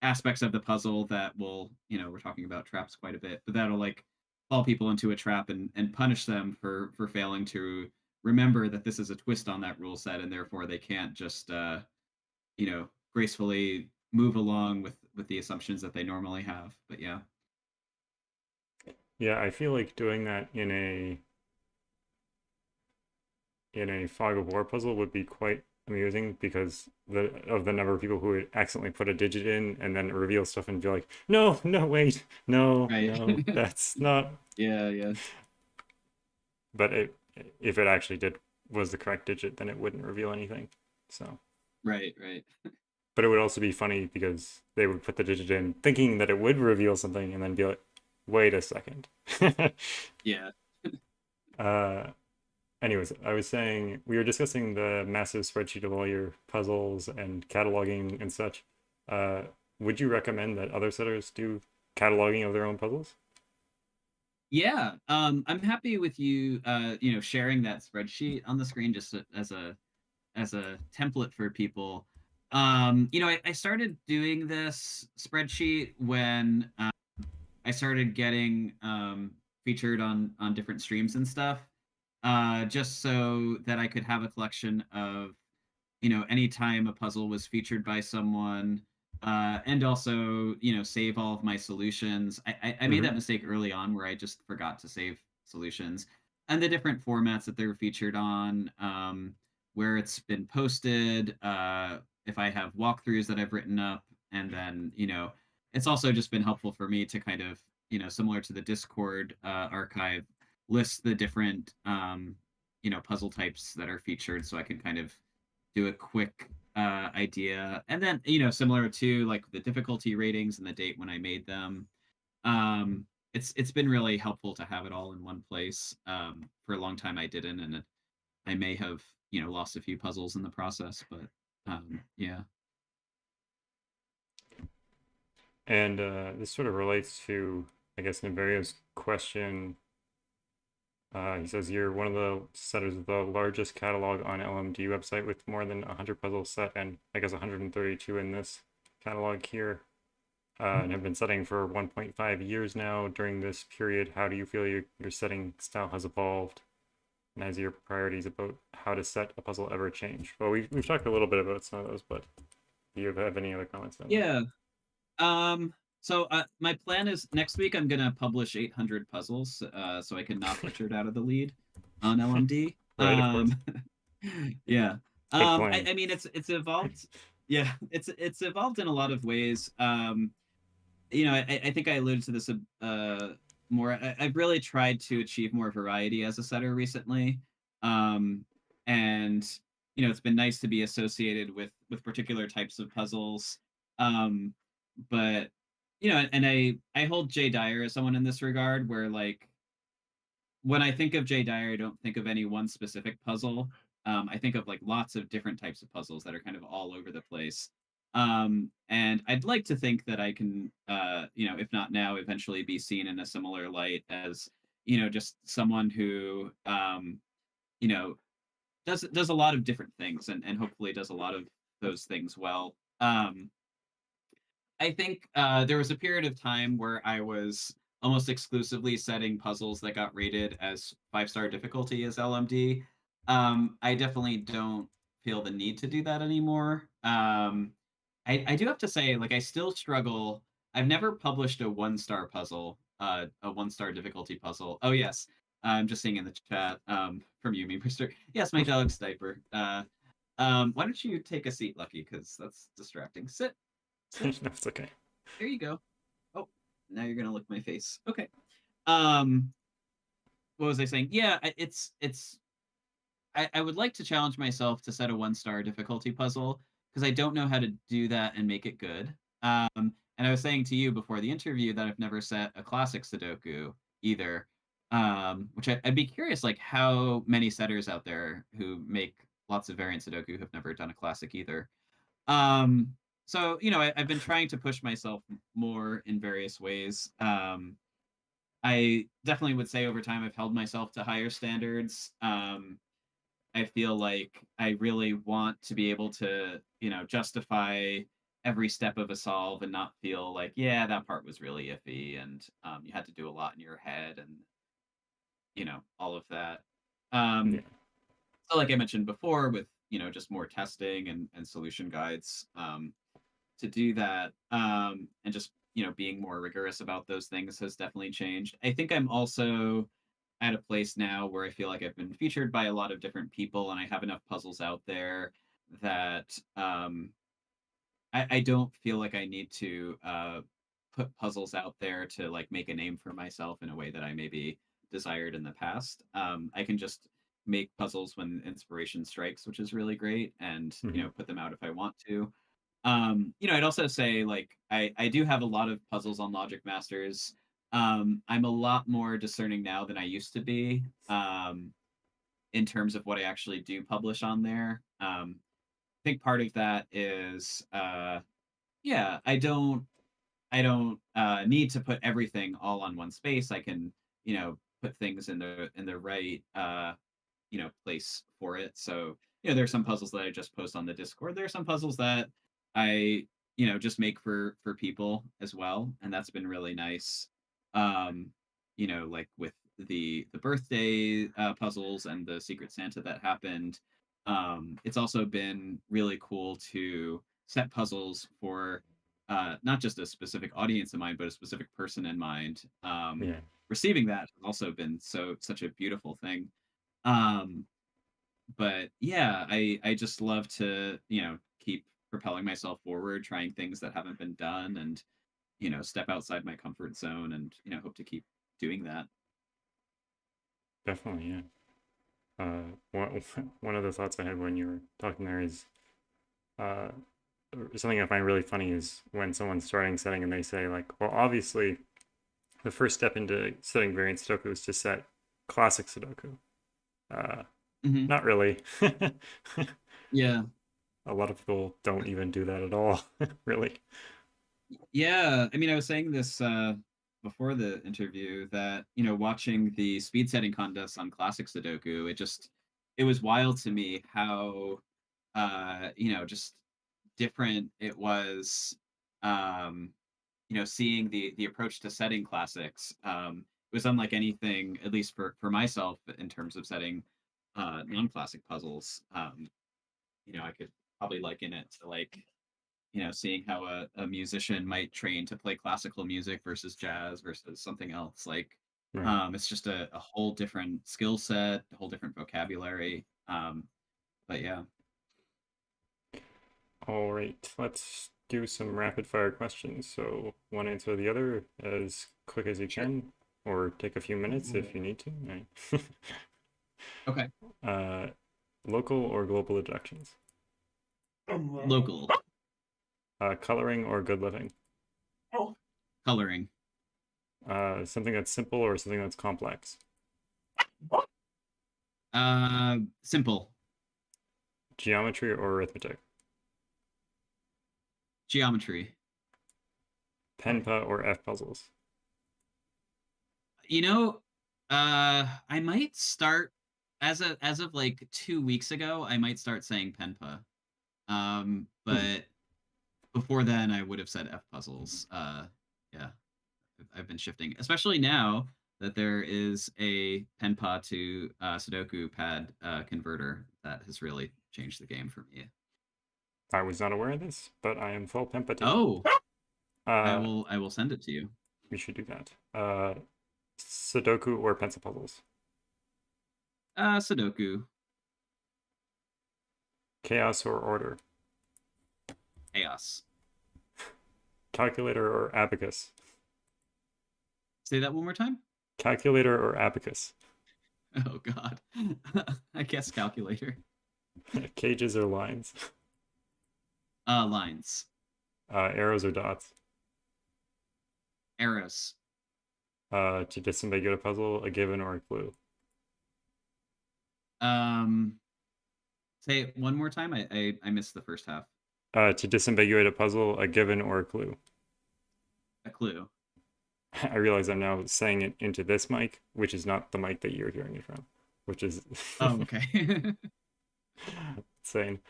aspects of the puzzle that will, we're talking about traps quite a bit, but that'll like fall people into a trap and punish them for failing to remember that this is a twist on that rule set, and therefore they can't just gracefully move along with the assumptions that they normally have. But yeah. Yeah, I feel like doing that in a fog of war puzzle would be quite amusing because the number of people who would accidentally put a digit in and then reveal stuff and be like, no, no, wait, no, Right. no, that's not. Yeah. But if it actually was the correct digit, then it wouldn't reveal anything. So. Right. But it would also be funny because they would put the digit in thinking that it would reveal something and then be like, wait a second. Yeah. Anyways, I was saying we were discussing the massive spreadsheet of all your puzzles and cataloging and such. Would you recommend that other setters do cataloging of their own puzzles? Yeah. I'm happy with you sharing that spreadsheet on the screen just as a template for people. I started doing this spreadsheet when I started getting featured on different streams and stuff, just so that I could have a collection of, anytime a puzzle was featured by someone, and also, save all of my solutions. I made that mistake early on where I just forgot to save solutions and the different formats that they were featured on, where it's been posted, if I have walkthroughs that I've written up, and then, it's also just been helpful for me to kind of, similar to the Discord archive, list the different puzzle types that are featured so I can kind of do a quick idea, and then similar to like the difficulty ratings and the date when I made them. It's been really helpful to have it all in one place. For a long time I didn't, and I may have lost a few puzzles in the process, but yeah. And this sort of relates to, I guess, Nivaria's question. He says you're one of the setters of the largest catalog on LMD website with more than 100 puzzles set, and I guess 132 in this catalog here, and have been setting for 1.5 years now. During this period, how do you feel your setting style has evolved? And has your priorities about how to set a puzzle ever changed? Well, we've talked a little bit about some of those, but do you have any other comments on that? Yeah. So my plan is next week I'm gonna publish 800 puzzles, so I can knock Richard out of the lead on LMD. Right, of course. Yeah. Big plan. I mean it's evolved. Yeah, it's evolved in a lot of ways. I think I alluded to this more. I've really tried to achieve more variety as a setter recently, and it's been nice to be associated with particular types of puzzles. But and I hold Jay Dyer as someone in this regard, where like when I think of Jay Dyer, I don't think of any one specific puzzle. I think of like lots of different types of puzzles that are kind of all over the place. And I'd like to think that I can, if not now, eventually be seen in a similar light as, just someone who, you know, does a lot of different things and hopefully does a lot of those things well. I think there was a period of time where I was almost exclusively setting puzzles that got rated as 5-star difficulty as LMD. I definitely don't feel the need to do that anymore. I do have to say, like, I still struggle. I've never published a 1-star puzzle, a 1-star difficulty puzzle. Oh yes, I'm just seeing in the chat from you, me, Mister. Yes, my dog's diaper. Why don't you take a seat, Lucky? Because that's distracting. Sit. No, it's okay. There you go. Oh, now you're gonna lick my face. Okay. Um, what was I saying? Yeah, it's. I would like to challenge myself to set a 1-star difficulty puzzle because I don't know how to do that and make it good. And I was saying to you before the interview that I've never set a classic Sudoku either. Which I'd be curious, like how many setters out there who make lots of variant Sudoku have never done a classic either. Um, so I've been trying to push myself more in various ways. I definitely would say over time I've held myself to higher standards. I feel like I really want to be able to, justify every step of a solve and not feel like, yeah, that part was really iffy and you had to do a lot in your head and all of that. Yeah. So like I mentioned before, with just more testing and solution guides to do that, and just being more rigorous about those things has definitely changed. I think I'm also at a place now where I feel like I've been featured by a lot of different people and I have enough puzzles out there that I don't feel like I need to put puzzles out there to like make a name for myself in a way that I maybe desired in the past. I can just make puzzles when inspiration strikes, which is really great, and put them out if I want to. I'd also say like I do have a lot of puzzles on Logic Masters. I'm a lot more discerning now than I used to be, in terms of what I actually do publish on there. I think part of that is yeah, I don't need to put everything all on one space. I can, put things in the right place for it. So, there's some puzzles that I just post on the Discord. There are some puzzles that I, just make for people as well, and that's been really nice. Like with the birthday puzzles and the Secret Santa that happened. It's also been really cool to set puzzles for not just a specific audience in mind, but a specific person in mind. Yeah. Receiving that has also been such a beautiful thing. Um, but yeah, I just love to keep propelling myself forward, trying things that haven't been done, and step outside my comfort zone, and hope to keep doing that. Definitely, yeah. One one of the thoughts I had when you were talking there is uh, something I find really funny is when someone's starting setting and they say like, well, obviously, the first step into setting variant Sudoku is to set classic Sudoku. Hmm. Not really. Yeah. A lot of people don't even do that at all, really. Yeah, I mean, I was saying this before the interview that watching the speed setting contests on classic Sudoku, it was wild to me how just different it was. Um, seeing the approach to setting classics it was unlike anything, at least for myself, in terms of setting non-classic puzzles. I could probably liken it to like seeing how a musician might train to play classical music versus jazz versus something else. Like, Right. it's just a whole different skill set, a whole different vocabulary. But yeah, All right, let's do some rapid fire questions. So one answer the other as quick as you sure. can, or take a few minutes if you need to. Right. Okay. Local or global attractions? Local. Coloring or good living? Coloring. Something that's simple or something that's complex? Simple. Geometry or arithmetic? Geometry. Penpa or F puzzles? I might start as of like 2 weeks ago, I might start saying Penpa. But before then I would have said F puzzles. Yeah, I've been shifting, especially now that there is a Penpa to SudokuPad converter that has really changed the game for me. I was not aware of this, but I am full Penpa team. Oh, I Uh, will send it to you. we should do that. Sudoku or pencil puzzles? Sudoku. Chaos or order? Chaos. Calculator or abacus? Say that one more time. Calculator or abacus? Oh God. I guess calculator. Cages or lines? Lines. Arrows or dots? Arrows. To disambiguate a puzzle, a given or a clue? Say it one more time. I missed the first half. To disambiguate a puzzle, a given or a clue? A clue. I realize I'm now saying it into this mic, which is not the mic that you're hearing it from, which is Oh, okay. insane.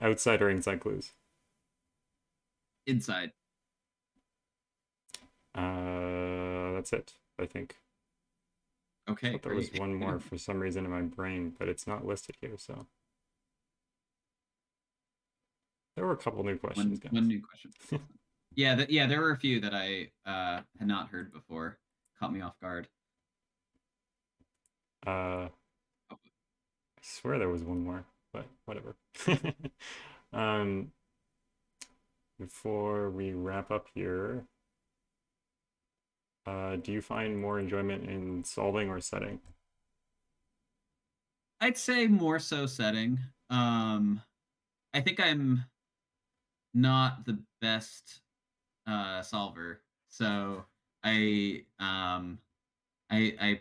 Outside or inside clues? Inside. That's it, I think. I Okay, thought there was great. one more for some reason in my brain, but it's not listed here, so. There were a couple new questions, guys. One new question. Yeah, there were a few that I had not heard before. Caught me off guard. I swear there was one more, but whatever. Before we wrap up here, do you find more enjoyment in solving or setting? I'd say more so setting. I think I'm not the best solver, so I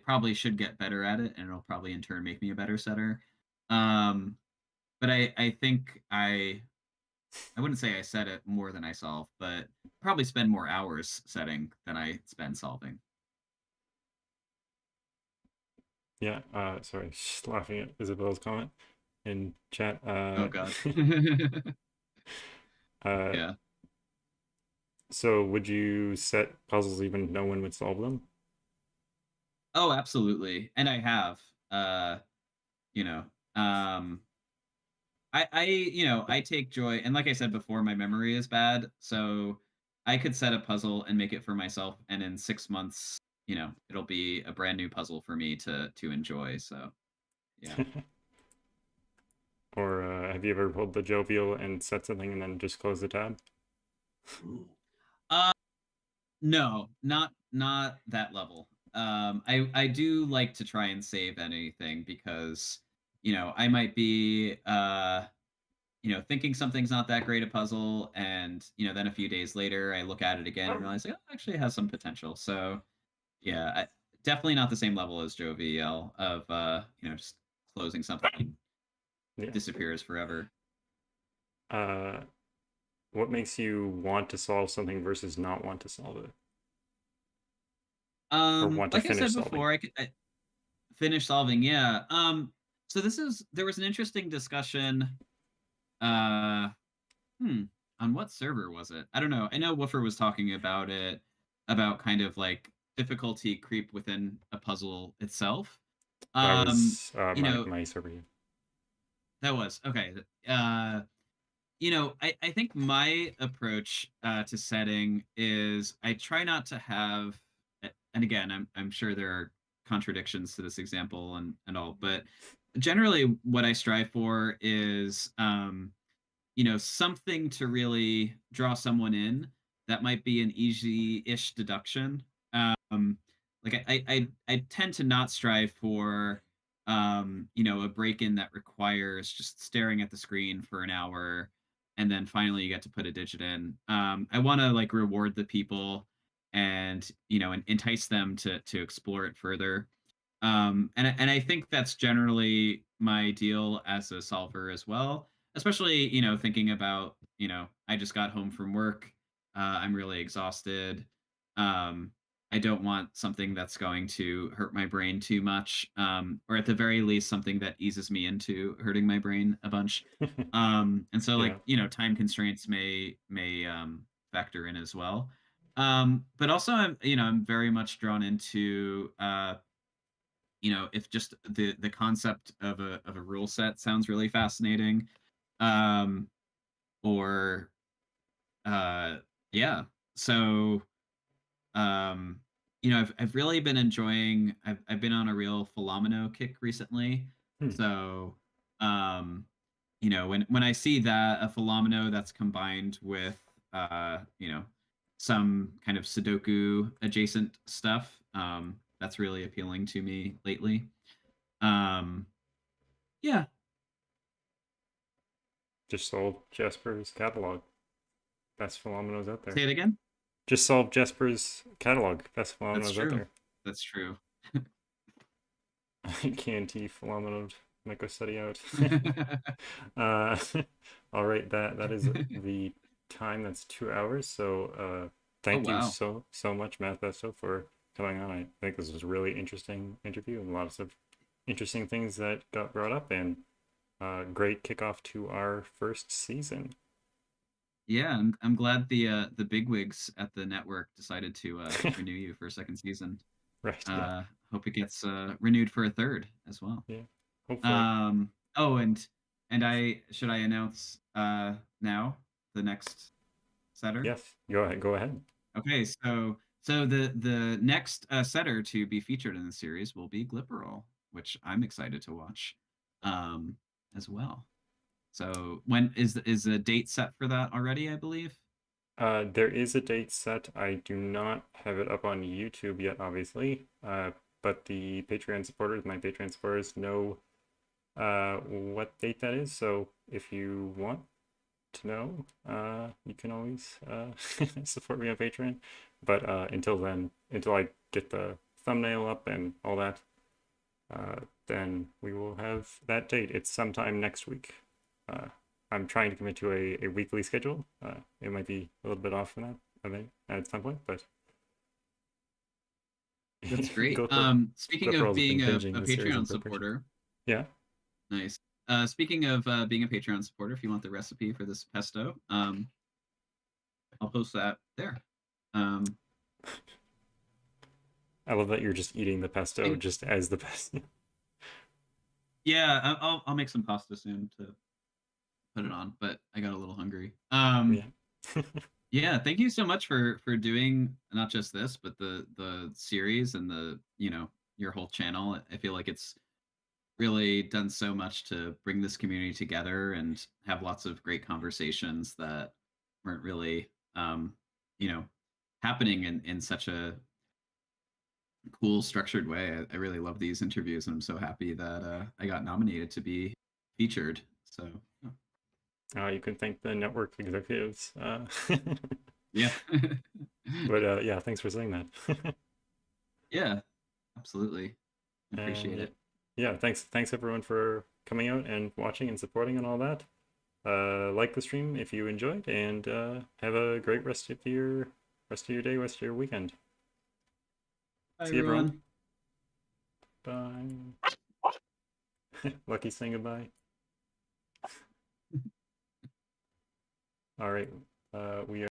probably should get better at it, and it'll probably in turn make me a better setter. But I think I wouldn't say I set it more than I solve, but probably spend more hours setting than I spend solving. Yeah, sorry, just laughing at Isabel's comment in chat. Oh God. uh, Yeah. so would you set puzzles even if no one would solve them? Oh, absolutely. And I have. You know, I take joy, and like I said before, my memory is bad, so I could set a puzzle and make it for myself, and in 6 months, it'll be a brand new puzzle for me to enjoy. So, yeah. Or have you ever pulled the jovial and set something and then just close the tab? Uh, no, not that level. I do like to try and save anything because, I might be thinking something's not that great a puzzle, and then a few days later I look at it again and realize like, oh, actually it has some potential. So yeah, definitely not the same level as Joviel of just closing something Yeah. disappears forever. what makes you want to solve something versus not want to solve it, or want to Like I finish said solving? before, I finish solving. Yeah. So there was an interesting discussion. Uh, hmm, on what server was it? I don't know. I know Woofer was talking about it, about kind of like difficulty creep within a puzzle itself. That Um, was you know, my server. Yeah. that was okay. Uh, I think my approach to setting is I try not to have, and again, I'm sure there are contradictions to this example and all, but generally what I strive for is, something to really draw someone in that might be an easy-ish deduction. Um, like I tend to not strive for, a break-in that requires just staring at the screen for an hour and then finally you get to put a digit in. I want to like reward the people and entice them to explore it further. And I think that's generally my ideal as a solver as well, especially thinking about I just got home from work. I'm really exhausted. um, I don't want something that's going to hurt my brain too much, or at the very least something that eases me into hurting my brain a bunch. And so like Yeah. time constraints may factor in as well. But also I'm very much drawn into if just the concept of a rule set sounds really fascinating, um or yeah. So um I've really been enjoying, I've been on a real Philomeno kick recently. Hmm. So when I see that a Philomeno that's combined with some kind of Sudoku adjacent stuff, that's really appealing to me lately. um yeah. Just solve Jesper's catalog. Best phenomenos out there. Say it again. Just solve Jesper's catalog. Best That's phenomenos out true. there. That's true. KNT phenomenon micro study out. uh, all right, that is the time. That's 2 hours. So Oh thank you wow. so much, Math Pesto, for coming on. I think this was a really interesting interview and lots of interesting things that got brought up, and great kickoff to our first season. Yeah, I'm glad the bigwigs at the network decided to renew you for a second season. Right. Yeah. Hope it gets renewed for a third as well. Yeah. Hopefully. Oh, and I should I announce now the next setter? Yes. Go ahead. Go ahead. Okay, so the next setter to be featured in the series will be Glipperol, which I'm excited to watch as well. So when is a date set for that already, I believe? There is a date set. I do not have it up on YouTube yet, obviously. But the Patreon supporters, my Patreon supporters, know what date that is. So if you want to know, you can always support me on Patreon. But until then, until I get the thumbnail up and all that, then we will have that date. It's sometime next week. I'm trying to commit to a weekly schedule. It might be a little bit off from that, I think, at some point, but That's great. Glipper, Speaking of Glipperall's been being binging a the series in Patreon preparation. supporter, Yeah. nice. Speaking of being a Patreon supporter, if you want the recipe for this pesto, I'll post that there. I love that you're just eating the pesto And just as the pesto. yeah, I'll make some pasta soon to put it on, but I got a little hungry. Yeah. Yeah, thank you so much for doing not just this, but the series and your whole channel. I feel like it's really done so much to bring this community together and have lots of great conversations that weren't really you know happening in such a cool structured way. I really love these interviews and I'm so happy that I got nominated to be featured. So You can thank the network executives. yeah. But yeah, thanks for saying that. Yeah, absolutely. Appreciate And it. yeah, thanks everyone for coming out and watching and supporting and all that. like the stream if you enjoyed, and have a great rest of your day, rest of your weekend. Bye, See you, everyone. everyone. Bye. Lucky saying goodbye. All right. We are